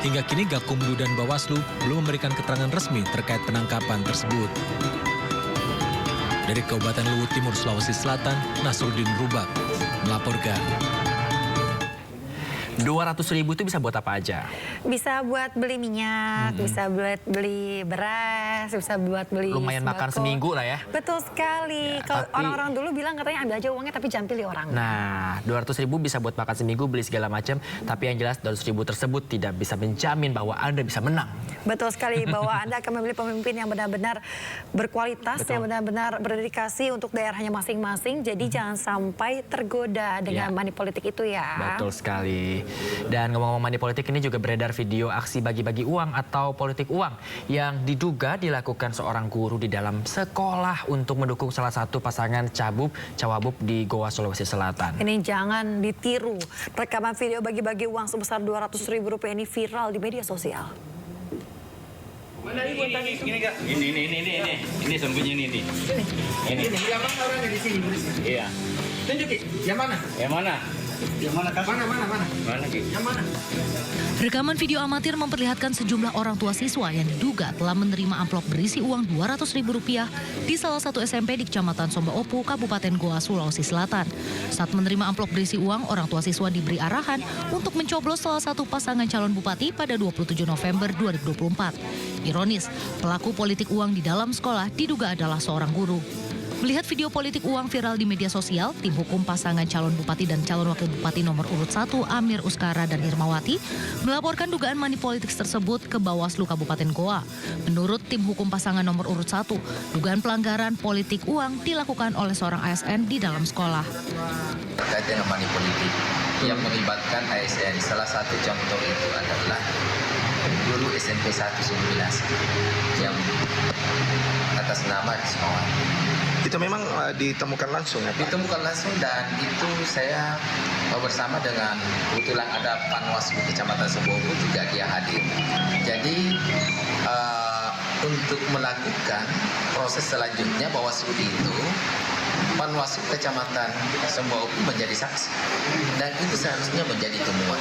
Hingga kini Gakumdu dan Bawaslu belum memberikan keterangan resmi terkait penangkapan tersebut. Dari Kabupaten Luwu Timur, Sulawesi Selatan, Nasruddin Rubak melaporkan.
200.000 itu bisa buat apa aja?
Bisa buat beli minyak, bisa buat beli beras, bisa buat beli
lumayan
sembako.
Makan seminggu lah ya.
Betul sekali. Kalau orang-orang dulu bilang katanya ambil aja uangnya tapi jangan pilih orang.
Nah, 200.000 bisa buat makan seminggu, beli segala macam. Tapi yang jelas 200.000 tersebut tidak bisa menjamin bahwa Anda bisa menang.
Betul sekali, bahwa Anda akan memilih pemimpin yang benar-benar berkualitas, yang benar-benar berdedikasi untuk daerahnya masing-masing. Jadi jangan sampai tergoda dengan money politik itu ya.
Betul sekali. Dan ngomong-ngomong money politik, ini juga beredar video aksi bagi-bagi uang atau politik uang yang diduga dilakukan seorang guru di dalam sekolah untuk mendukung salah satu pasangan cawabub di Goa, Sulawesi Selatan.
Ini jangan ditiru. Rekaman video bagi-bagi uang sebesar Rp200.000 ini viral di media sosial.
Mana ibu tadi itu? Ini, Kak. Ini sembunyi ini. Ini. Yang mana orangnya di sini? Iya. Tunjukin. Yang mana? Yang mana? Yang mana, Kak? Mana? Mana, Ki? Yang mana?
Rekaman video amatir memperlihatkan sejumlah orang tua siswa yang diduga telah menerima amplop berisi uang Rp200.000 di salah satu SMP di Kecamatan Sombaopu, Kabupaten Goa, Sulawesi Selatan. Saat menerima amplop berisi uang, orang tua siswa diberi arahan untuk mencoblos salah satu pasangan calon bupati pada 27 November 2024. Ironis, pelaku politik uang di dalam sekolah diduga adalah seorang guru. Melihat video politik uang viral di media sosial, tim hukum pasangan calon bupati dan calon wakil bupati nomor urut 1 Amir Uskara dan Irmawati melaporkan dugaan money politics tersebut ke Bawaslu Kabupaten Goa. Menurut tim hukum pasangan nomor urut 1, dugaan pelanggaran politik uang dilakukan oleh seorang ASN di dalam sekolah.
Terkait dengan money politik yang melibatkan ASN, salah satu contoh itu adalah guru SMP 1 Sumbilas yang atas nama Ismawan.
Itu memang ditemukan langsung ya Pak?
Ditemukan langsung, dan itu saya bersama dengan kebetulan ada Panwaslu Kecamatan Sombaopu juga dia hadir. Jadi untuk melakukan proses selanjutnya Bawaslu itu Panwaslu Kecamatan Sombaopu menjadi saksi, dan itu seharusnya menjadi temuan.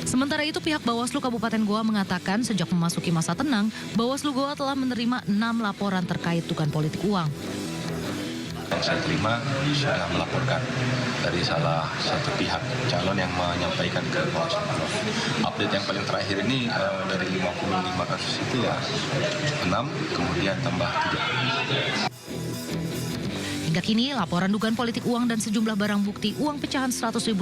Sementara itu pihak Bawaslu Kabupaten Goa mengatakan sejak memasuki masa tenang, Bawaslu Goa telah menerima 6 laporan terkait dugaan politik uang.
Yang saya terima sudah melaporkan dari salah satu pihak calon yang menyampaikan ke Bawaslu. Update yang paling terakhir ini dari 55 kasus itu ya 6, kemudian tambah 3.
Hingga kini, laporan dugaan politik uang dan sejumlah barang bukti uang pecahan Rp100.000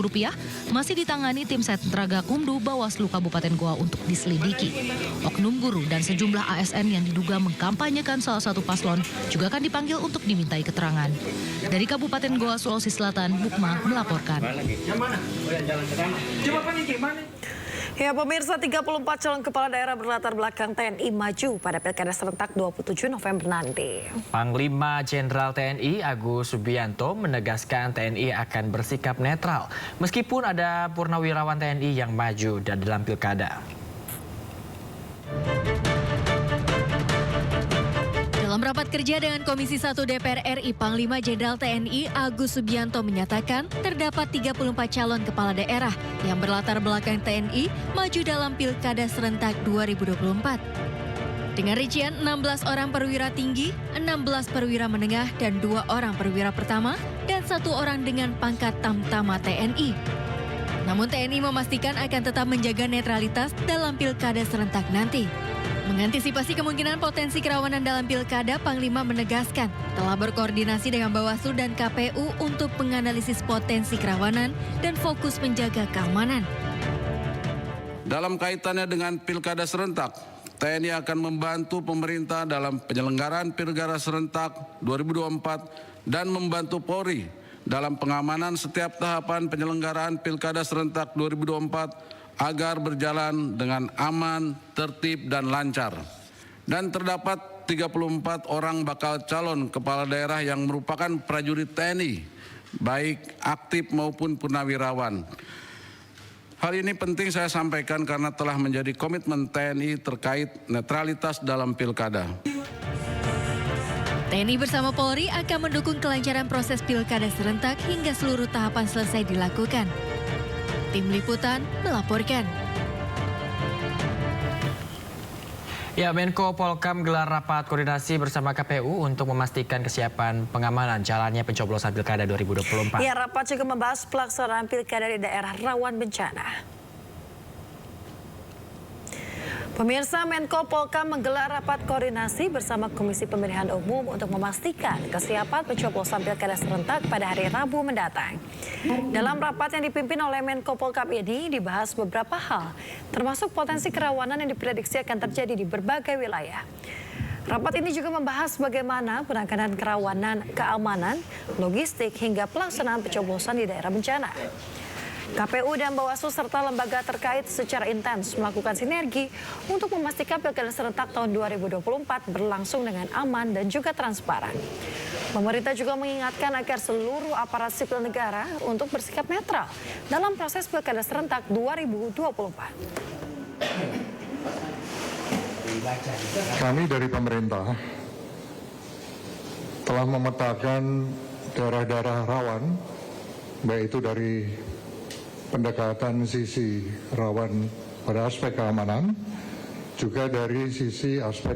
masih ditangani tim Sentra Gakumdu Bawaslu Kabupaten Goa untuk diselidiki. Oknum guru dan sejumlah ASN yang diduga mengkampanyekan salah satu paslon juga akan dipanggil untuk dimintai keterangan. Dari Kabupaten Goa, Sulawesi Selatan, Bukma melaporkan.
Ya pemirsa, 34 calon kepala daerah berlatar belakang TNI maju pada Pilkada serentak 27 November nanti.
Panglima Jenderal TNI Agus Subianto menegaskan TNI akan bersikap netral meskipun ada purnawirawan TNI yang maju dan dalam pilkada.
Dalam rapat kerja dengan Komisi 1 DPR RI, Panglima Jenderal TNI Agus Subianto menyatakan terdapat 34 calon kepala daerah yang berlatar belakang TNI maju dalam Pilkada serentak 2024. Dengan rincian 16 orang perwira tinggi, 16 perwira menengah, dan 2 orang perwira pertama, dan 1 orang dengan pangkat Tamtama TNI. Namun TNI memastikan akan tetap menjaga netralitas dalam Pilkada serentak nanti. Mengantisipasi kemungkinan potensi kerawanan dalam pilkada, Panglima menegaskan telah berkoordinasi dengan Bawaslu dan KPU untuk menganalisis potensi kerawanan dan fokus menjaga keamanan.
Dalam kaitannya dengan pilkada serentak, TNI akan membantu pemerintah dalam penyelenggaraan pilkada serentak 2024 dan membantu Polri dalam pengamanan setiap tahapan penyelenggaraan pilkada serentak 2024 agar berjalan dengan aman, tertib, dan lancar. Dan terdapat 34 orang bakal calon kepala daerah yang merupakan prajurit TNI, baik aktif maupun purnawirawan. Hal ini penting saya sampaikan karena telah menjadi komitmen TNI terkait netralitas dalam pilkada.
TNI bersama Polri akan mendukung kelancaran proses pilkada serentak hingga seluruh tahapan selesai dilakukan. Tim Liputan melaporkan.
Ya, Menko Polkam gelar rapat koordinasi bersama KPU untuk memastikan kesiapan pengamanan jalannya pencoblosan Pilkada 2024.
Ya, rapat juga membahas pelaksanaan pilkada di daerah rawan bencana. Pemirsa, Menko Polkam menggelar rapat koordinasi bersama Komisi Pemilihan Umum untuk memastikan kesiapan pencoblosan Pilkada serentak pada hari Rabu mendatang. Dalam rapat yang dipimpin oleh Menko Polkam ini dibahas beberapa hal, termasuk potensi kerawanan yang diprediksi akan terjadi di berbagai wilayah. Rapat ini juga membahas bagaimana penanganan kerawanan, keamanan, logistik hingga pelaksanaan pencoblosan di daerah bencana. KPU dan Bawaslu serta lembaga terkait secara intens melakukan sinergi untuk memastikan Pilkada serentak tahun 2024 berlangsung dengan aman dan juga transparan. Pemerintah juga mengingatkan agar seluruh aparat sipil negara untuk bersikap netral dalam proses Pilkada serentak 2024.
Kami dari pemerintah telah memetakan daerah-daerah rawan, baik itu dari pendekatan sisi rawan pada aspek keamanan, juga dari sisi aspek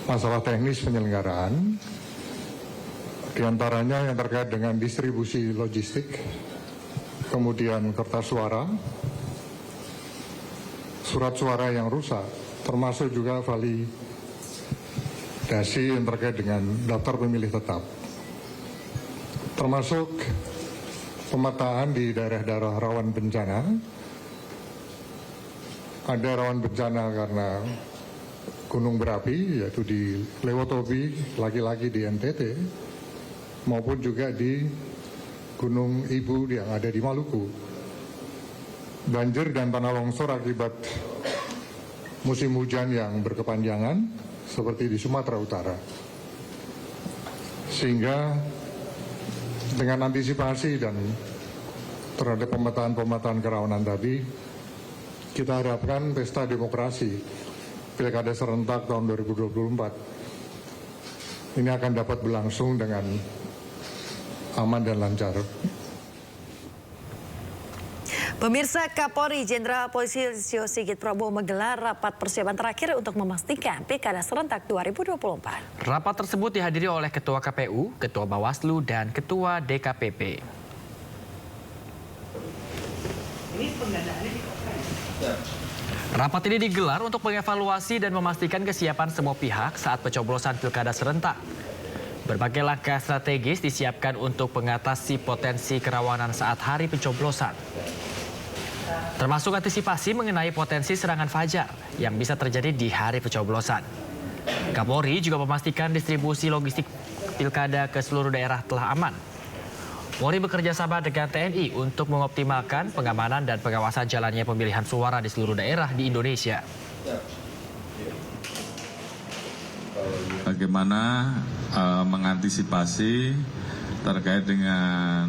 masalah teknis penyelenggaraan, diantaranya yang terkait dengan distribusi logistik, kemudian kertas suara, surat suara yang rusak, termasuk juga validasi yang terkait dengan daftar pemilih tetap, termasuk pemetaan di daerah-daerah rawan bencana. Ada rawan bencana karena gunung berapi, yaitu di Lewotobi, lagi-lagi di NTT, maupun juga di Gunung Ibu yang ada di Maluku. Banjir dan tanah longsor akibat musim hujan yang berkepanjangan, seperti di Sumatera Utara. Sehingga dengan antisipasi dan terhadap pemetaan-pemetaan kerawanan tadi, kita harapkan pesta demokrasi Pilkada serentak tahun 2024 ini akan dapat berlangsung dengan aman dan lancar.
Pemirsa, Kapolri Jenderal Polisi Listio Sigit Prabowo menggelar rapat persiapan terakhir untuk memastikan Pilkada serentak 2024.
Rapat tersebut dihadiri oleh Ketua KPU, Ketua Bawaslu, dan Ketua DKPP. Rapat ini digelar untuk mengevaluasi dan memastikan kesiapan semua pihak saat pencoblosan Pilkada serentak. Berbagai langkah strategis disiapkan untuk mengatasi potensi kerawanan saat hari pencoblosan. Termasuk antisipasi mengenai potensi serangan fajar yang bisa terjadi di hari pencoblosan. Kapolri juga memastikan distribusi logistik pilkada ke seluruh daerah telah aman. Polri bekerja sama dengan TNI untuk mengoptimalkan pengamanan dan pengawasan jalannya pemilihan suara di seluruh daerah di Indonesia.
Bagaimana mengantisipasi terkait dengan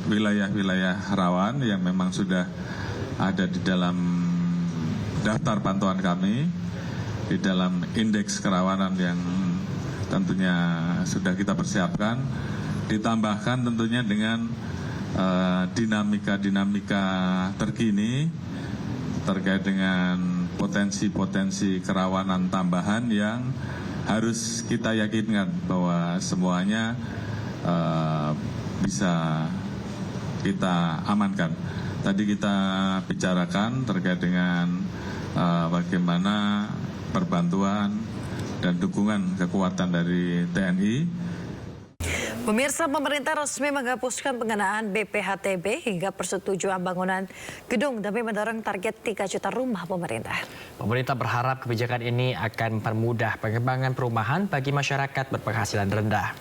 wilayah-wilayah rawan yang memang sudah ada di dalam daftar pantauan kami, di dalam indeks kerawanan yang tentunya sudah kita persiapkan, ditambahkan tentunya dengan dinamika-dinamika terkini terkait dengan potensi-potensi kerawanan tambahan yang harus kita yakinkan bahwa semuanya bisa kita amankan. Tadi kita bicarakan terkait dengan bagaimana perbantuan dan dukungan kekuatan dari TNI.
Pemirsa, pemerintah resmi menghapuskan pengenaan BPHTB hingga persetujuan bangunan gedung demi mendorong target 3 juta rumah pemerintah.
Pemerintah berharap kebijakan ini akan mempermudah pengembangan perumahan bagi masyarakat berpenghasilan rendah.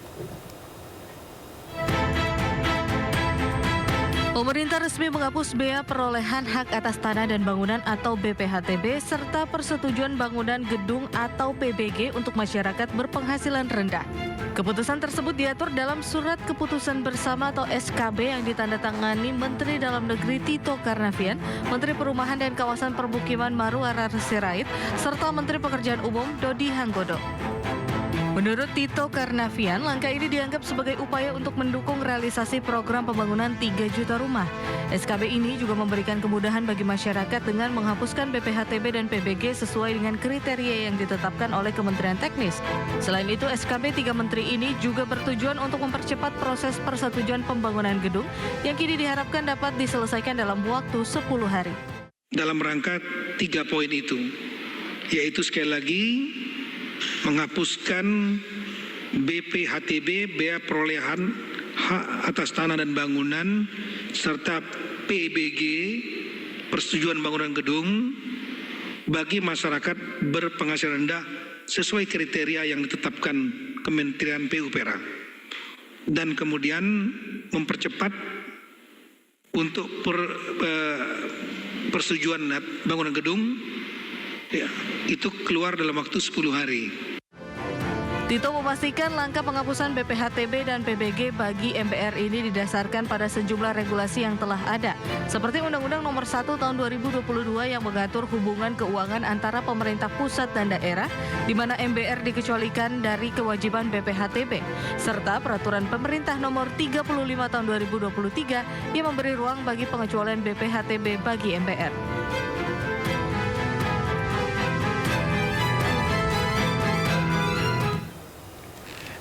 Pemerintah resmi menghapus bea perolehan hak atas tanah dan bangunan atau BPHTB serta persetujuan bangunan gedung atau PBG untuk masyarakat berpenghasilan rendah. Keputusan tersebut diatur dalam Surat Keputusan Bersama atau SKB yang ditandatangani Menteri Dalam Negeri Tito Karnavian, Menteri Perumahan dan Kawasan Permukiman Maruara Sirait, serta Menteri Pekerjaan Umum Dodi Hanggodo. Menurut Tito Karnavian, langkah ini dianggap sebagai upaya untuk mendukung realisasi program pembangunan 3 juta rumah. SKB ini juga memberikan kemudahan bagi masyarakat dengan menghapuskan BPHTB dan PBG sesuai dengan kriteria yang ditetapkan oleh Kementerian Teknis. Selain itu, SKB 3 menteri ini juga bertujuan untuk mempercepat proses persetujuan pembangunan gedung yang kini diharapkan dapat diselesaikan dalam waktu 10 hari.
Dalam rangka 3 poin itu, yaitu sekali lagi menghapuskan BPHTB, bea perolehan hak atas tanah dan bangunan, serta PBG, persetujuan bangunan gedung, bagi masyarakat berpenghasilan rendah sesuai kriteria yang ditetapkan Kementerian PUPR. Dan kemudian mempercepat untuk persetujuan bangunan gedung, ya, itu keluar dalam waktu 10 hari.
Tito memastikan langkah penghapusan BPHTB dan PBG bagi MPR ini didasarkan pada sejumlah regulasi yang telah ada, seperti Undang-Undang Nomor 1 Tahun 2022 yang mengatur hubungan keuangan antara pemerintah pusat dan daerah, di mana MBR dikecualikan dari kewajiban BPHTB, serta Peraturan Pemerintah Nomor 35 Tahun 2023 yang memberi ruang bagi pengecualian BPHTB bagi MPR.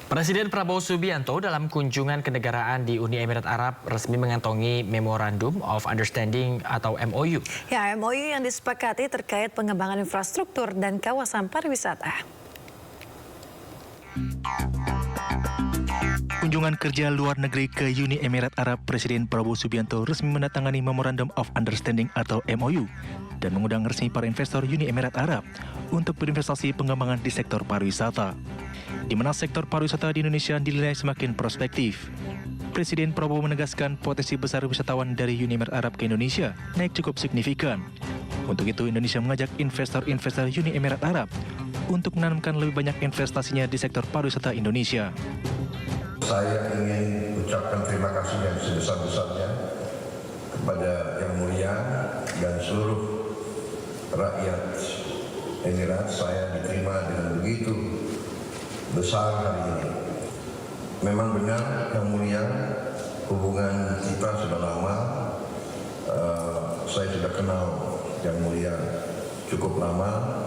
Presiden Prabowo Subianto dalam kunjungan kenegaraan di Uni Emirat Arab resmi mengantongi Memorandum of Understanding atau MOU.
Ya, MOU yang disepakati terkait pengembangan infrastruktur dan kawasan pariwisata.
Kunjungan kerja luar negeri ke Uni Emirat Arab, Presiden Prabowo Subianto resmi menandatangani Memorandum of Understanding atau MOU dan mengundang resmi para investor Uni Emirat Arab untuk berinvestasi pengembangan di sektor pariwisata, di mana sektor pariwisata di Indonesia dinilai semakin prospektif. Presiden Prabowo menegaskan potensi besar wisatawan dari Uni Emirat Arab ke Indonesia naik cukup signifikan. Untuk itu, Indonesia mengajak investor-investor Uni Emirat Arab untuk menanamkan lebih banyak investasinya di sektor pariwisata Indonesia.
Saya ingin ucapkan terima kasih yang sebesar-besarnya kepada Yang Mulia dan seluruh rakyat Emirat. Saya diterima dengan begitu besar hari ini. Memang benar Yang Mulia, hubungan kita sudah lama. Saya sudah kenal Yang Mulia cukup lama.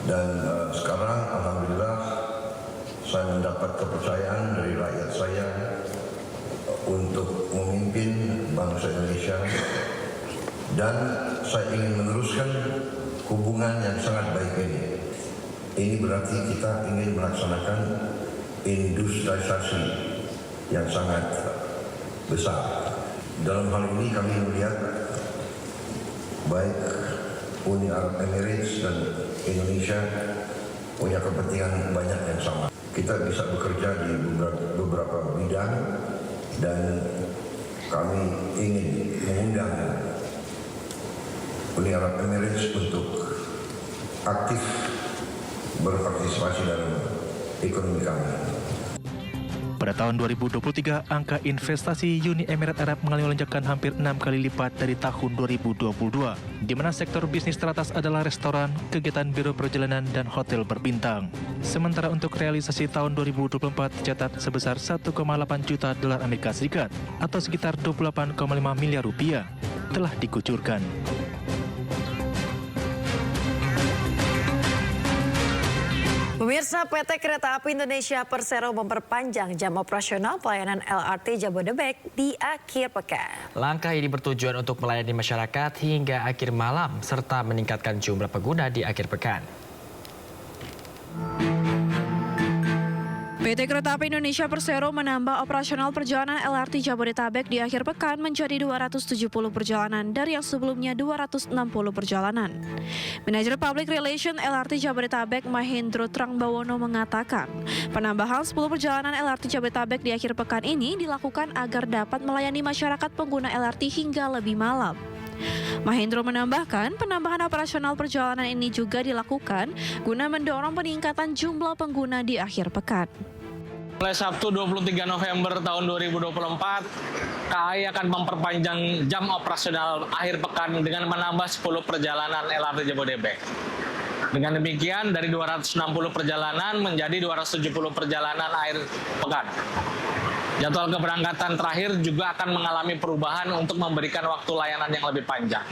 Dan sekarang alhamdulillah saya mendapat kepercayaan dari rakyat saya untuk memimpin bangsa Indonesia. Dan saya ingin meneruskan hubungan yang sangat baik ini. Ini berarti kita ingin melaksanakan industrialisasi yang sangat besar. Dalam hal ini kami melihat baik Uni Arab Emirates dan Indonesia punya kepentingan banyak yang sama. Kita bisa bekerja di beberapa bidang dan kami ingin mengundang Uni Arab Emirates untuk aktif berpartisipasi dalam ekonomi kami.
Pada tahun 2023, angka investasi Uni Emirat Arab mengalami lonjakan hampir 6 kali lipat dari tahun 2022, di mana sektor bisnis teratas adalah restoran, kegiatan biro perjalanan, dan hotel berbintang. Sementara untuk realisasi tahun 2024 tercatat sebesar 1,8 juta dolar Amerika Serikat atau sekitar 28,5 miliar rupiah telah dikucurkan.
Pemirsa, PT Kereta Api Indonesia Persero memperpanjang jam operasional pelayanan LRT Jabodebek di akhir pekan.
Langkah ini bertujuan untuk melayani masyarakat hingga akhir malam serta meningkatkan jumlah pengguna di akhir pekan.
PT Kereta Api Indonesia Persero menambah operasional perjalanan LRT Jabodetabek di akhir pekan menjadi 270 perjalanan dari yang sebelumnya 260 perjalanan. Manajer Public Relation LRT Jabodetabek Mahendro Trangbawono mengatakan, penambahan 10 perjalanan LRT Jabodetabek di akhir pekan ini dilakukan agar dapat melayani masyarakat pengguna LRT hingga lebih malam. Mahendro menambahkan, penambahan operasional perjalanan ini juga dilakukan guna mendorong peningkatan jumlah pengguna di akhir pekan.
Mulai Sabtu 23 November tahun 2024, KAI akan memperpanjang jam operasional akhir pekan dengan menambah 10 perjalanan LRT Jabodebek. Dengan demikian, dari 260 perjalanan menjadi 270 perjalanan akhir pekan. Jadwal keberangkatan terakhir juga akan mengalami perubahan untuk memberikan waktu layanan yang lebih panjang.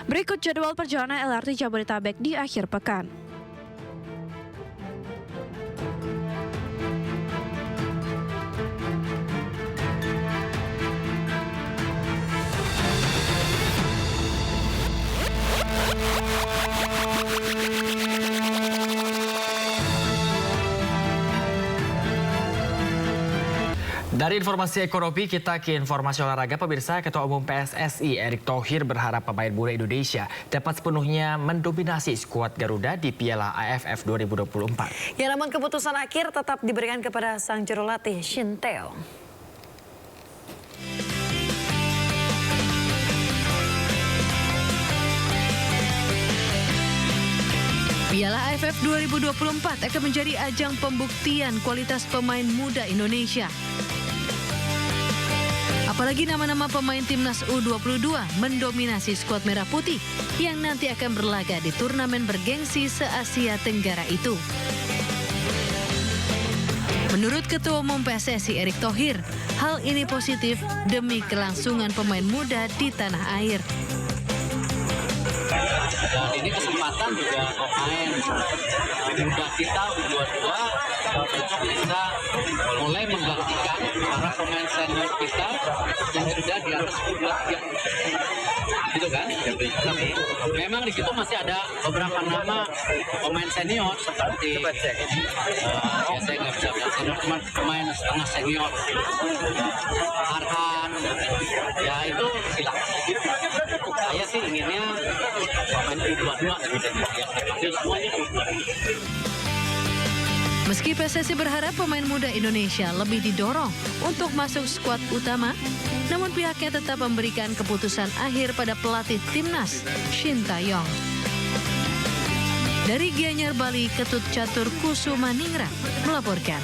Berikut jadwal perjalanan LRT Jabodetabek di akhir pekan.
Dari informasi ekonomi kita ke informasi olahraga. Pemirsa, Ketua Umum PSSI Erick Thohir berharap pemain muda Indonesia dapat sepenuhnya mendominasi skuad Garuda di Piala AFF 2024.
Ya, namun keputusan akhir tetap diberikan kepada sang juru latih Shin Tae-yong.
Piala AFF 2024 akan menjadi ajang pembuktian kualitas pemain muda Indonesia. Apalagi nama-nama pemain timnas U22 mendominasi skuad merah putih yang nanti akan berlaga di turnamen bergengsi se-Asia Tenggara itu. Menurut Ketua Umum PSSI Erick Thohir, hal ini positif demi kelangsungan pemain muda di tanah air.
Dan ini kesempatan juga pemain muda kita U22 untuk bisa mulai menggantikan para pemain senior kita yang sudah di atas U23. Gitu kan? Memang di situ masih ada beberapa nama pemain senior seperti ya saya nggak bisa bilang senior, cuma pemain setengah senior, Arhan, ya itu silakan. Saya sih inginnya pemain U22 yang terpanggil semuanya U22.
Meski PSSI berharap pemain muda Indonesia lebih didorong untuk masuk skuad utama, namun pihaknya tetap memberikan keputusan akhir pada pelatih timnas Shin Tae-yong. Dari Gianyar, Bali, Ketut Catur Kusuma Ningrat melaporkan.